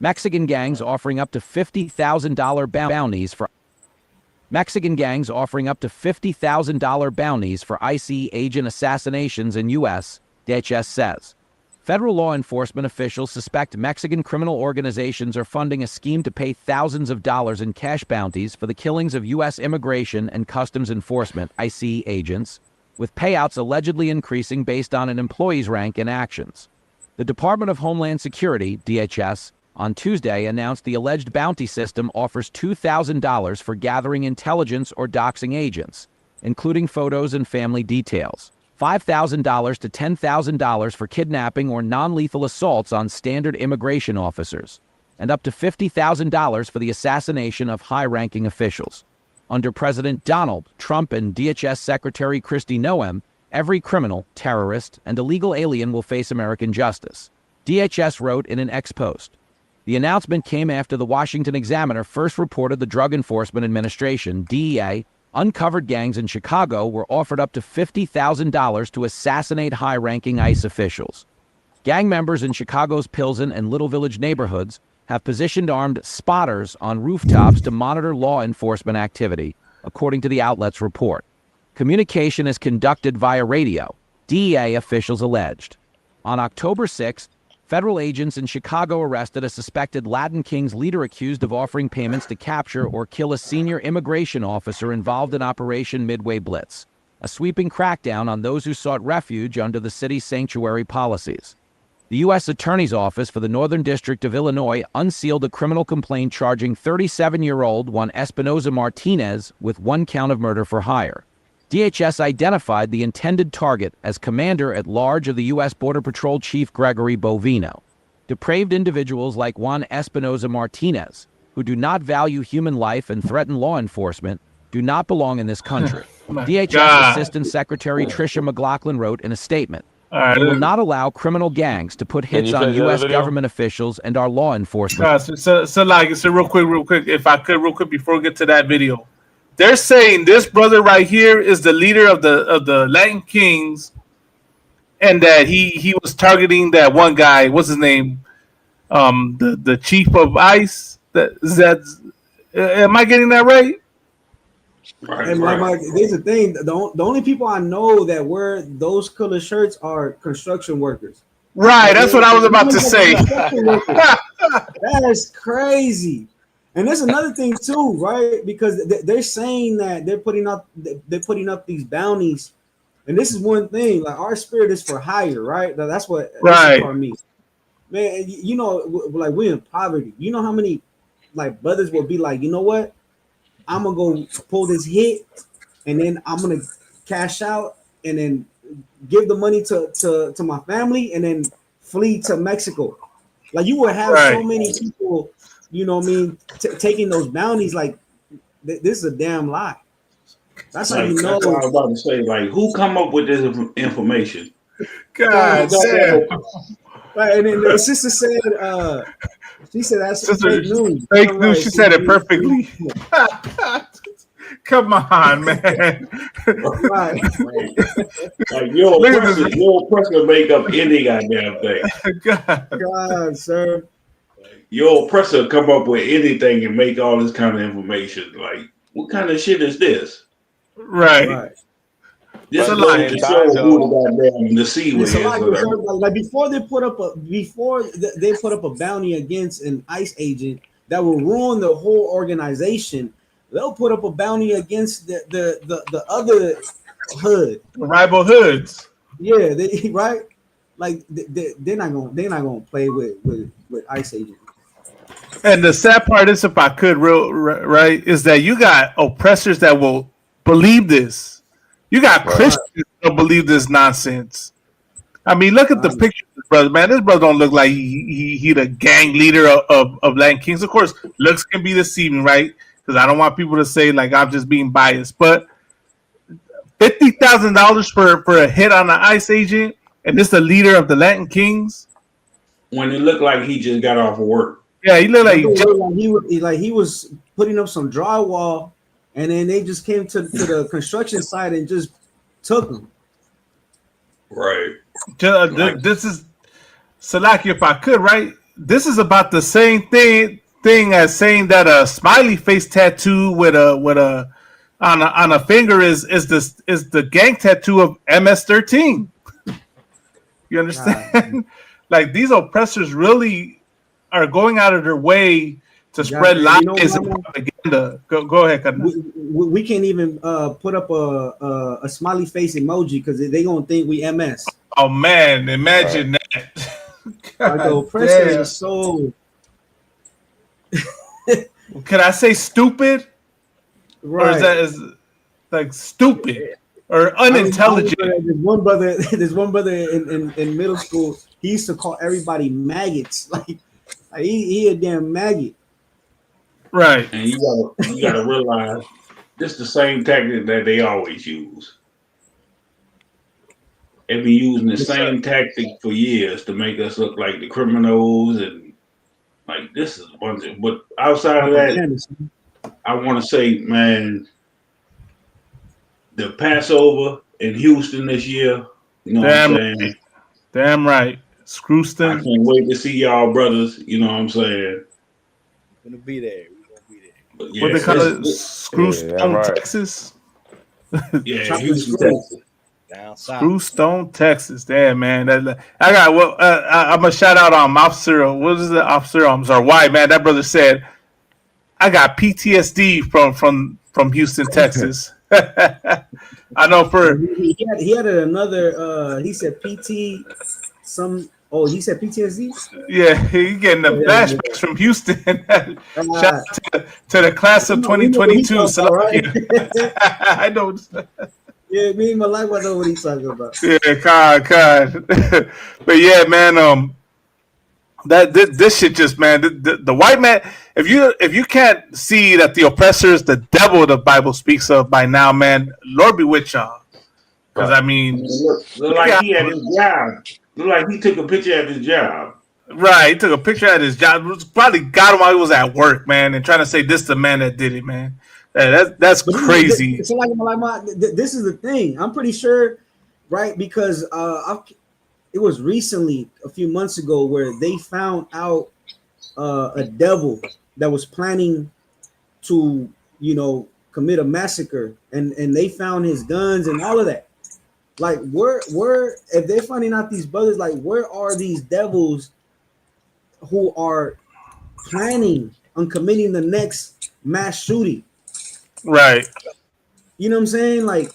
Mexican gangs offering up to $50,000 bounties for ICE agent assassinations in U.S., DHS says. Federal law enforcement officials suspect Mexican criminal organizations are funding a scheme to pay thousands of dollars in cash bounties for the killings of U.S. Immigration and Customs Enforcement (ICE) agents, with payouts allegedly increasing based on an employee's rank and actions. The Department of Homeland Security, DHS, on Tuesday announced the alleged bounty system offers $2,000 for gathering intelligence or doxing agents, including photos and family details, $5,000 to $10,000 for kidnapping or non-lethal assaults on standard immigration officers, and up to $50,000 for the assassination of high-ranking officials. Under President Donald Trump and DHS Secretary Kristi Noem, every criminal, terrorist, and illegal alien will face American justice, DHS wrote in an ex-post. The announcement came after the Washington Examiner first reported the Drug Enforcement Administration, DEA, uncovered gangs in Chicago were offered up to $50,000 to assassinate high-ranking ICE officials. Gang members in Chicago's Pilsen and Little Village neighborhoods have positioned armed spotters on rooftops to monitor law enforcement activity, according to the outlet's report. Communication is conducted via radio, DEA officials alleged. On October 6th, federal agents in Chicago arrested a suspected Latin Kings leader accused of offering payments to capture or kill a senior immigration officer involved in Operation Midway Blitz, a sweeping crackdown on those who sought refuge under the city's sanctuary policies. The U.S. Attorney's Office for the Northern District of Illinois unsealed a criminal complaint charging 37-year-old Juan Espinoza Martinez with one count of murder for hire. DHS identified the intended target as Commander-at-Large of the U.S. Border Patrol Chief Gregory Bovino. Depraved individuals like Juan Espinoza Martinez, who do not value human life and threaten law enforcement, do not belong in this country. DHS Assistant Secretary Tricia McLaughlin wrote in a statement, "We will not allow criminal gangs to put hits on U.S. government officials and our law enforcement." So real quick, if I could, real quick, before we get to that video. They're saying this brother right here is the leader of the Latin Kings, and that he was targeting that one guy. What's his name? The chief of ICE. Am I getting that right? And there's a thing. The only people I know that wear those color shirts are construction workers. Right. That's what I was about to say. That is crazy. And there's another thing too, right? Because they're saying that they're putting up these bounties, and this is one thing. Like, our spirit is for hire, right? That's what means. Man, you know, like, we're in poverty. You know how many like brothers will be like, you know what? I'm gonna go pull this hit, and then I'm gonna cash out, and then give the money to my family, and then flee to Mexico. Like, you would have so many people. You know what I mean? Taking those bounties, like, this is a damn lie. That's how you know. That's what I was about to say. Like, who come up with this information? God damn. Right, and then the sister said, she said that's fake news. Fake news. She said it perfectly. Come on, man. Right. Like, your oppressor make up any goddamn thing. God, sir. Your oppressor come up with anything and make all this kind of information. Like, what kind of shit is this? Right. This is like to show who the goddamn deceiver is. Like, before they put up a bounty against an ICE agent that will ruin the whole organization, they'll put up a bounty against the other hood, rival hoods. Yeah, right. Like, they're not gonna play with ICE agents. And the sad part is, if I could, right, is that you got oppressors that will believe this. You got Christians that believe this nonsense. I mean, look at the picture of this brother, man. This brother don't look like he the gang leader of Latin Kings. Of course, looks can be deceiving, right? Because I don't want people to say, like, I'm just being biased. But $50,000 for a hit on an ICE agent, and this the leader of the Latin Kings. when it looked like he just got off of work. Yeah, he looked he was putting up some drywall, and then they just came to the construction site and just took him. Right. This is Salaki, if I could, right? This is about the same thing as saying that a smiley face tattoo with a on a finger is the gang tattoo of MS-13. You understand? Like these oppressors really are going out of their way to spread lies and propaganda. Go ahead, we can't even put up a smiley face emoji because they gonna think we MS. Oh man, imagine that. Like the oppressors are so. Can I say stupid? Right. Or is like stupid or unintelligent? There's one brother in middle school. He used to call everybody maggots. Like he a damn maggot. Right. And you gotta realize this is the same tactic that they always use. They've been using the same tactic for years to make us look like the criminals, and like this is one thing. But outside of that, I want to say, man, the Passover in Houston this year, you know what I'm saying? Damn right. Screwston. I can't wait to see y'all brothers, you know what I'm saying? Gonna be there. But What they call it? Screwstone, Texas? Yeah, Houston, Texas. Down south. Screwstone, Texas. Damn, man. I'm gonna shout out Officer. What is it, Officer? I'm sorry, why, man? That brother said, I got PTSD from Houston, Texas. I know for he had another. He said PT some. Oh, he said PTSD. Yeah, he getting the flashbacks from Houston. Shout out to the class of 2022. I know. Yeah, me and my life, I know what he's talking about. Yeah, God. But yeah, man. This shit just, man. The white man. If you can't see that the oppressor is the devil the Bible speaks of by now, man, Lord be with y'all. Because I mean, look like he had his job. Look like he took a picture at his job. Right, he took a picture at his job. Probably got him while he was at work, man, and trying to say this is the man that did it, man. That's crazy. So this is the thing. I'm pretty sure, right? Because it was recently, a few months ago, where they found out a devil that was planning to, commit a massacre, and they found his guns and all of that. Like, where if they're finding out these brothers, like, where are these devils who are planning on committing the next mass shooting? Right. You know what I'm saying? Like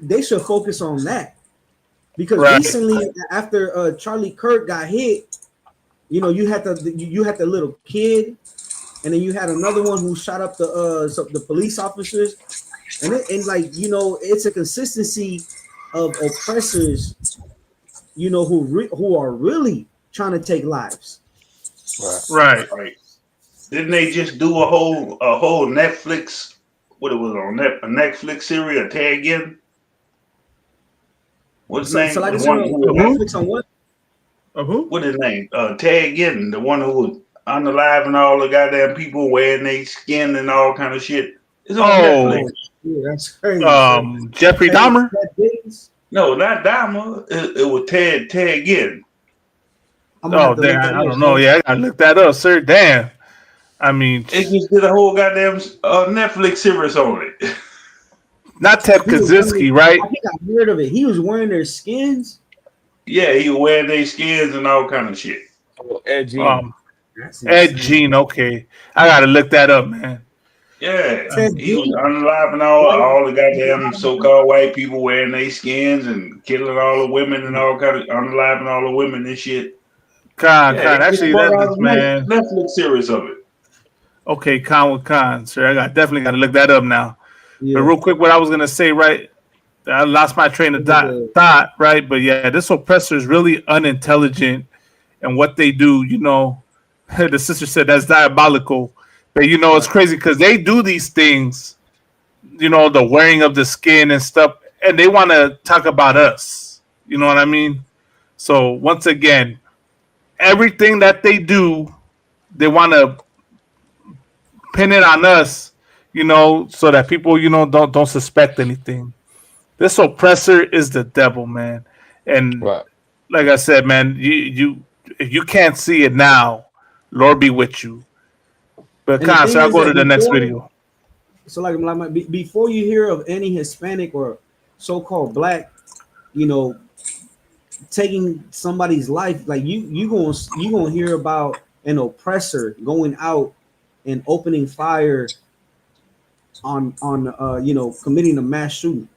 they should focus on that. Because recently, after Charlie Kirk got hit, you had the little kid, and then you had another one who shot up the police officers. And it's a consistency of oppressors, who are really trying to take lives. Right. Didn't they just do a whole Netflix? What it was on a Netflix series? A Tag In. What's his name? So Netflix on what? Who? What his name? Tag In, the one who was unaliving all the goddamn people wearing their skin and all kind of shit. It's on Netflix. Yeah, that's crazy. Jeffrey Dahmer? No, not Dahmer. It was Tag In. Oh, damn. I don't know. Yeah, I gotta look that up, sir. Damn. I mean, it just did a whole goddamn Netflix series on it. Not Ted Kaczynski, right? I think I heard of it. He was wearing their skins. Yeah, he was wearing their skins and all kind of shit. Ed Gein. Ed Gein, okay. I gotta look that up, man. Yeah, he was unaliving all the goddamn so-called white people wearing their skins and killing all the women and all kind of unaliving all the women and shit. Actually, that's man. Netflix series of it. Okay, Con with Con, sir. I definitely got to look that up now. Yeah. But real quick, what I was gonna say, right? I lost my train of thought, right? But yeah, this oppressor is really unintelligent, and what they do, the sister said that's diabolical. But it's crazy because they do these things, the wearing of the skin and stuff, and they want to talk about us. You know what I mean? So once again, everything that they do, they want to pin it on us, so that people, don't suspect anything. This oppressor is the devil, man. And Right. like I said, man, you if you can't see it now, Lord be with you. But And the thing I'll is go that to the next before- video. So before you hear of any Hispanic or so-called black, taking somebody's life, like you gonna hear about an oppressor going out and opening fire on committing a mass shooting.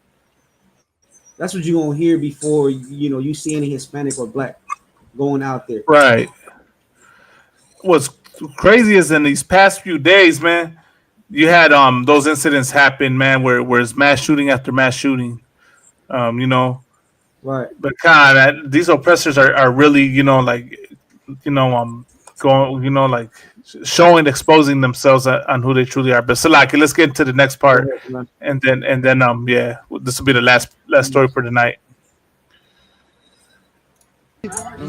That's what you're gonna hear before you see any Hispanic or black going out there. Right. What's crazy is in these past few days, man, you had those incidents happen, man, where it's mass shooting after mass shooting. Right. But God, these oppressors are really, going, showing, exposing themselves on who they truly are. But Salaki, let's get into the next part, and then yeah, this will be the last story for tonight.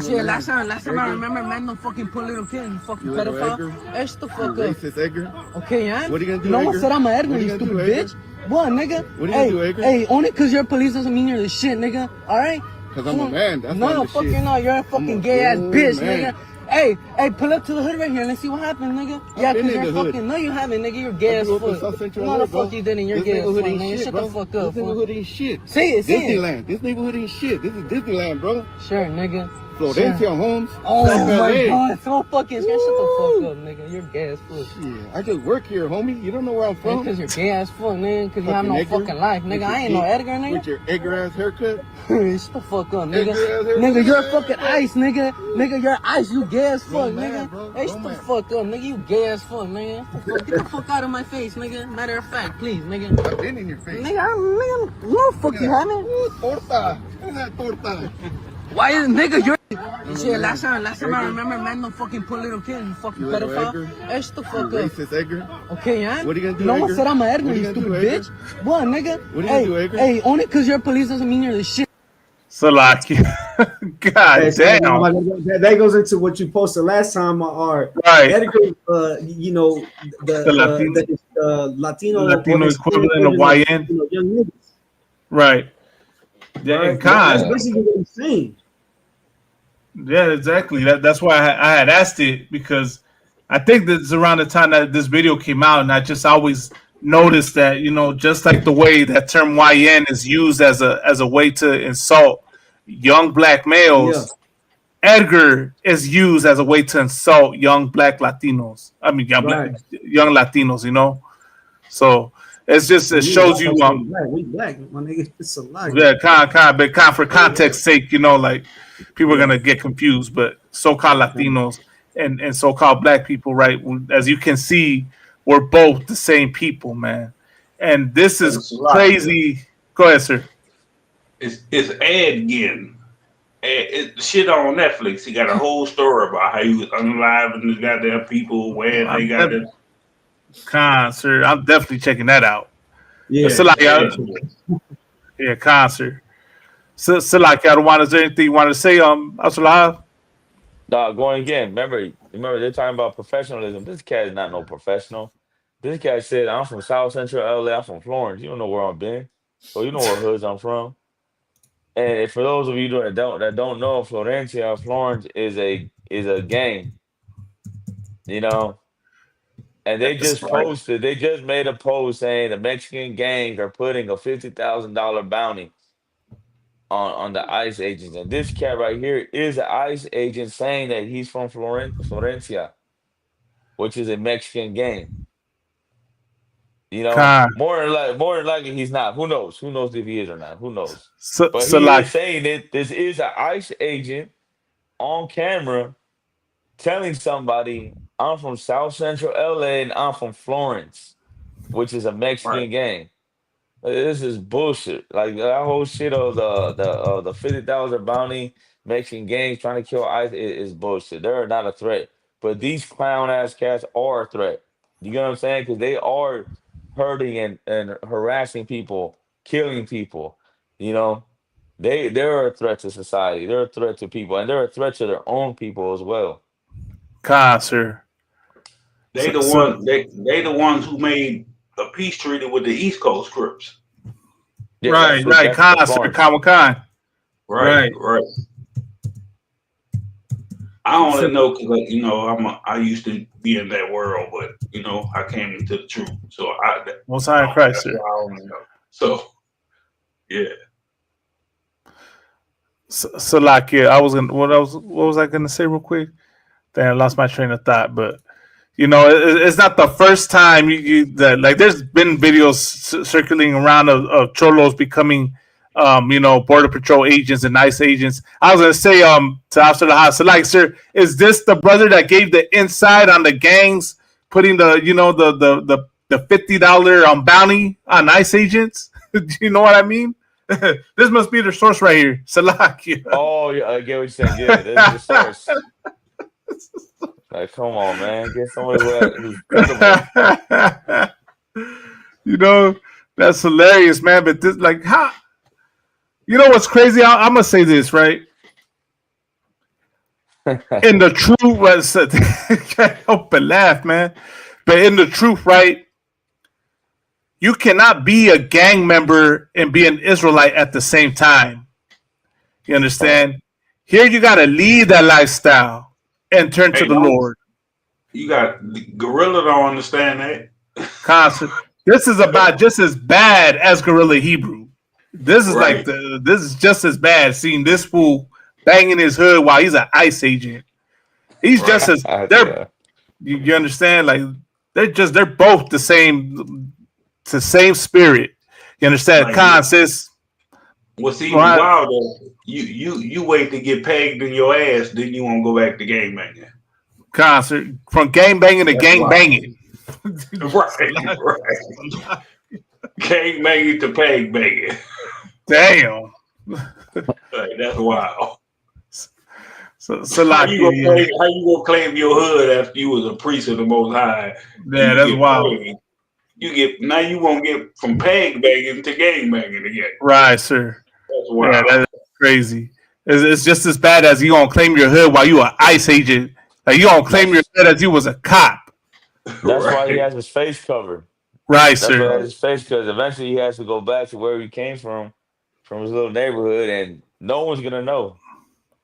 Shit, last time I remember, man, no fucking poor little kid, you fucking pedophile. Esh the fuck up. Racist, Edgar. Okay, yeah? What are you gonna do, No one Edgar? said I'm an Edgar, What are you you gonna stupid do, Edgar? bitch. What, nigga? What are you gonna do, Edgar? Hey, only because you're police doesn't mean you're the shit, nigga. Alright? Cause I'm a man, that's why I'm No, the fuck shit. you're not. You're a fucking I'm a gay ass grown bitch, man. nigga. Hey, pull up to the hood right here. Let's see what happens, nigga. Yeah, been because in you're the hood. fucking. No, you haven't, nigga. You're gay I as grew up in fuck. South Central No, LA, the bro. fuck you didn't. You're This gay as fuck, neighborhood ain't nigga. shit, Shut bro. the fuck up, This fool. neighborhood ain't shit. Say it, say it. Disneyland. This neighborhood ain't shit. This is Disneyland, bro. Sure, nigga. Florencia Sure. Homes. Oh South my LA. god, so fucking scared. Shut the fuck up, nigga. You're gay as fuck. Shit, I just work here, homie. You don't know where I'm from. Because you're gay as fuck, nigga. Because you have no Edgar. fucking life, With nigga. your I ain't no geek- Edgar, nigga. With your Edgar ass haircut. Shut the fuck up, nigga. Edgar ass haircut. Nigga, you're fucking ice, nigga. Nigga, you're ice. You gay as fuck, Grown nigga. man, bro. Hey, shut the Grown fuck up, nigga. You gay as fuck, nigga. Get the fuck out of my face, nigga. Matter of fact, please, nigga. I've been in your face. Nigga, no fuck you haven't. Ooh, torta. Look at that torta. Why is nigga you're shit? Last time I remember, man, no fucking poor little kid, you fucking You little pedophile. Edgar. Hey, shut the You fuck up. racist, Edgar. Okay, yeah? What are you gonna do, No one Edgar? said I'm an Edgar, What are you you gonna stupid do, Edgar? bitch. What, nigga? What are you hey, gonna do, Edgar? Hey, only because you're police doesn't mean you're the shit. Salaki, God Hey, so damn. that goes into what you posted last time. Right. Edgar, the Latino equivalent of YN. Young niggas. Right. Yeah, Right? and Khan. That's basically what he's saying. Yeah, exactly. That's why I had asked it, because I think that's around the time that this video came out, and I just always noticed that, just like the way that term YN is used as a way to insult young black males, Edgar is used as a way to insult young black Latinos. I mean, young Latinos, So it shows you we black, my nigga. It's a lie. yeah, but for context sake, people are gonna get confused. But so-called Latinos and so-called black people, right? As you can see, we're both the same people, man. And this is crazy. Go ahead, sir. It's Edgin. Shit on Netflix. He got a whole story about how he was unaliving the goddamn people, where they got it. Sir, I'm definitely checking that out. Yeah, concert. So, like, is there anything you want to say? Asalav? Dog, going again. Remember they're talking about professionalism. This cat is not no professional. This cat said, "I'm from South Central LA. I'm from Florence. You don't know where I've been, so you know what hoods I'm from." And for those of you that don't know, Florence is a gang. And they just posted. They just made a post saying the Mexican gangs are putting a $50,000 bounty on the ICE agents. And this cat right here is an ICE agent saying that he's from Florencia, which is a Mexican gang. More than likely he's not. Who knows? Who knows if he is or not? Who knows? But he is saying that this is an ICE agent on camera telling somebody, I'm from South Central LA and I'm from Florence, which is a Mexican gang. This is bullshit. Like that whole shit of the $50,000 bounty, Mexican gangs trying to kill ICE is bullshit. They're not a threat, but these clown ass cats are a threat. You get what I'm saying? Because they are hurting and harassing people, killing people. They're a threat to society. They're a threat to people, and they're a threat to their own people as well. Sir. They the ones who made a peace treaty with the East Coast Crips. Yeah, right. Sir. Right. I only know because I used to be in that world, but I came into the truth. So Most High in Christ, sir. I only know. So yeah. So like what was I gonna say real quick? Then I lost my train of thought, but it's not the first time that like there's been videos circulating around of cholos becoming Border Patrol agents and ICE agents. I was gonna say to Officer Lahaj, so like, sir, is this the brother that gave the inside on the gangs, putting the the $50 bounty on ICE agents? Do you know what I mean? This must be the source right here. Salakia. Oh, yeah, I get what you're saying. Yeah, this is the source. Like, come on, man. Get somebody who's credible. That's hilarious, man. But this, like, how? You know what's crazy? I'm gonna say this, right? In the truth, can't help but laugh, man. But in the truth, right? You cannot be a gang member and be an Israelite at the same time. You understand? Here you got to leave that lifestyle and turn to the Lord. You got Gorilla don't understand that. Constant. This is about just as bad as Guerrilla Hebrew. This is like this is just as bad. Seeing this fool banging his hood while he's an ICE agent. He's just as you understand? Like they're both the same. It's the same spirit. You understand? Sis. What's even wilder, you wait to get pegged in your ass, then you won't go back to gang banging. Concert from gang banging to gang banging. right. Gang banging to peg banging. Damn. That's wild. So how you gonna claim your hood after you was a priest of the Most High? Yeah, that's wild. You won't get from peg banging to gang banging again. Right, sir. That's wild. Yeah, that's crazy. It's just as bad as you gonna claim your hood while you an ICE agent. Like you gonna claim your hood as you was a cop. That's why he has his face covered. Right, That's sir. why he has his face, because eventually he has to go back to where he came from his little neighborhood, and no one's gonna know.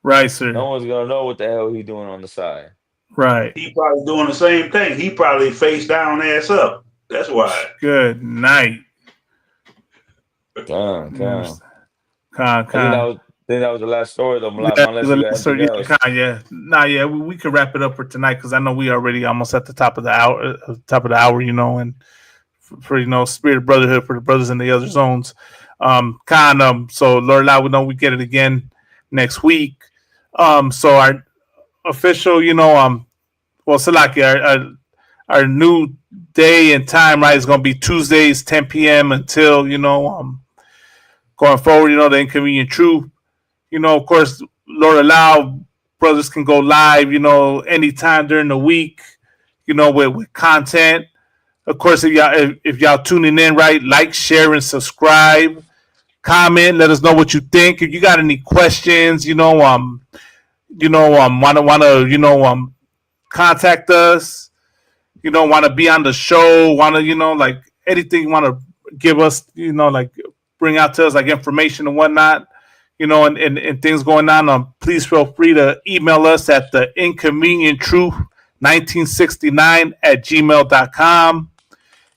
Right, sir. No one's gonna know what the hell he's doing on the side. Right. He probably doing the same thing. He probably face down, ass up. That's why. Good night. I think that was the last story, though. Yeah, we could wrap it up for tonight because I know we already almost at the top of the hour. And for Spirit of Brotherhood for the brothers in the other zones. So Lord Allah, we know we get it again next week. So our official, Salaki, our new day and time, right, is going to be Tuesdays, 10 p.m. until, going forward, the Inconvenient Truth. Of course, Lord allow, brothers can go live, anytime during the week, with content. Of course, if y'all tuning in, right, like, share, and subscribe. Comment, let us know what you think. If you got any questions, wanna contact us. Want to be on the show, like anything you want to give us, bring out to us, like information and whatnot, and things going on, please feel free to email us at the inconvenienttruth1969@gmail.com.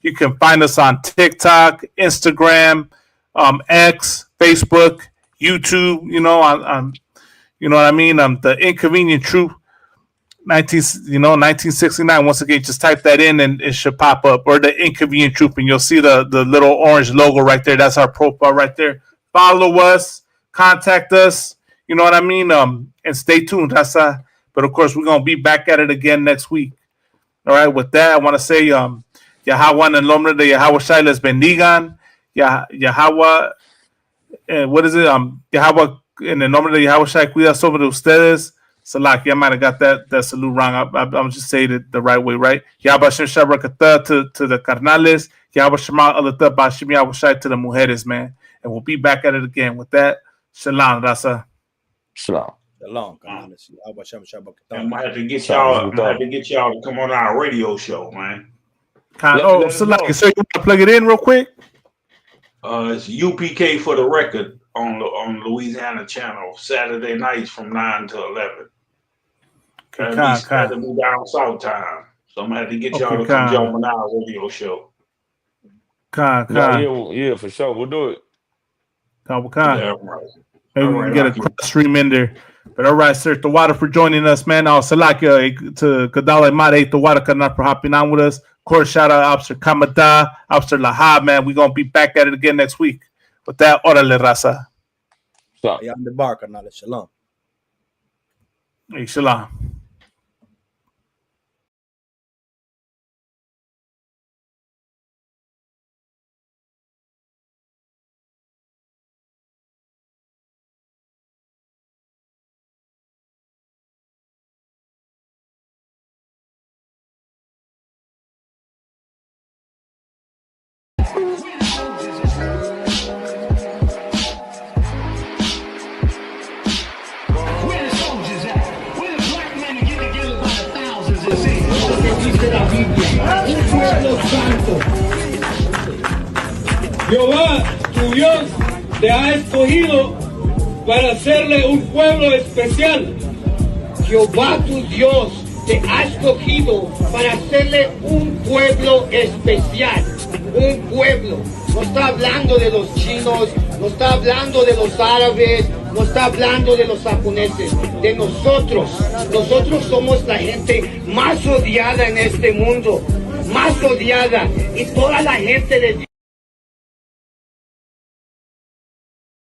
You can find us on TikTok, Instagram, X, Facebook, YouTube, on the Inconvenient Truth 1969. Once again, just type that in and it should pop up, or the Inconvenient Truth, and you'll see the little orange logo right there. That's our profile right there. Follow us, contact us, and stay tuned. But of course, we're gonna be back at it again next week. All right. With that, I want to say, Yahweh en el nombre de Yahweh Shai les bendigan. Yahweh, what is it? Yahweh en el nombre de Yahweh Shai cuida sobre ustedes. Salaki, I might have got that salute wrong. I'm just saying it the right way, right? Yahweh Shem Shabrakata to the carnales. Yahweh Shema Alata Bashim Yahweh Shai to the mujeres, man. And we'll be back at it again with that. Shalom, Rasa. Shalom. Shalom. I'm gonna have to get y'all. I'm gonna have to get y'all to come on our radio show, man. So you want to plug it in real quick? It's UPK for the record on Louisiana channel Saturday nights from 9 to 11. That'll be down south time. So I'm gonna have to get y'all to come jump on our radio show. Yeah, for sure. We'll do it. Yeah, right. Maybe we can get a cross stream in there. But all right, sir. Tawada for joining us, man. Salakia to Kadala Mare Tawada Kana for hopping on with us. Of course, shout out Officer Kamada, Officer Laha, man. We're gonna be back at it again next week. With that, orale raza. I'm the barker, not shalom. Hey, shalom. Jehová, tu Dios, te ha escogido para hacerle un pueblo especial. Jehová, tu Dios, te ha escogido para hacerle un pueblo especial. Un pueblo. No está hablando de los chinos, no está hablando de los árabes, no está hablando de los japoneses, de nosotros. Nosotros somos la gente más odiada en este mundo, más odiada. Y toda la gente de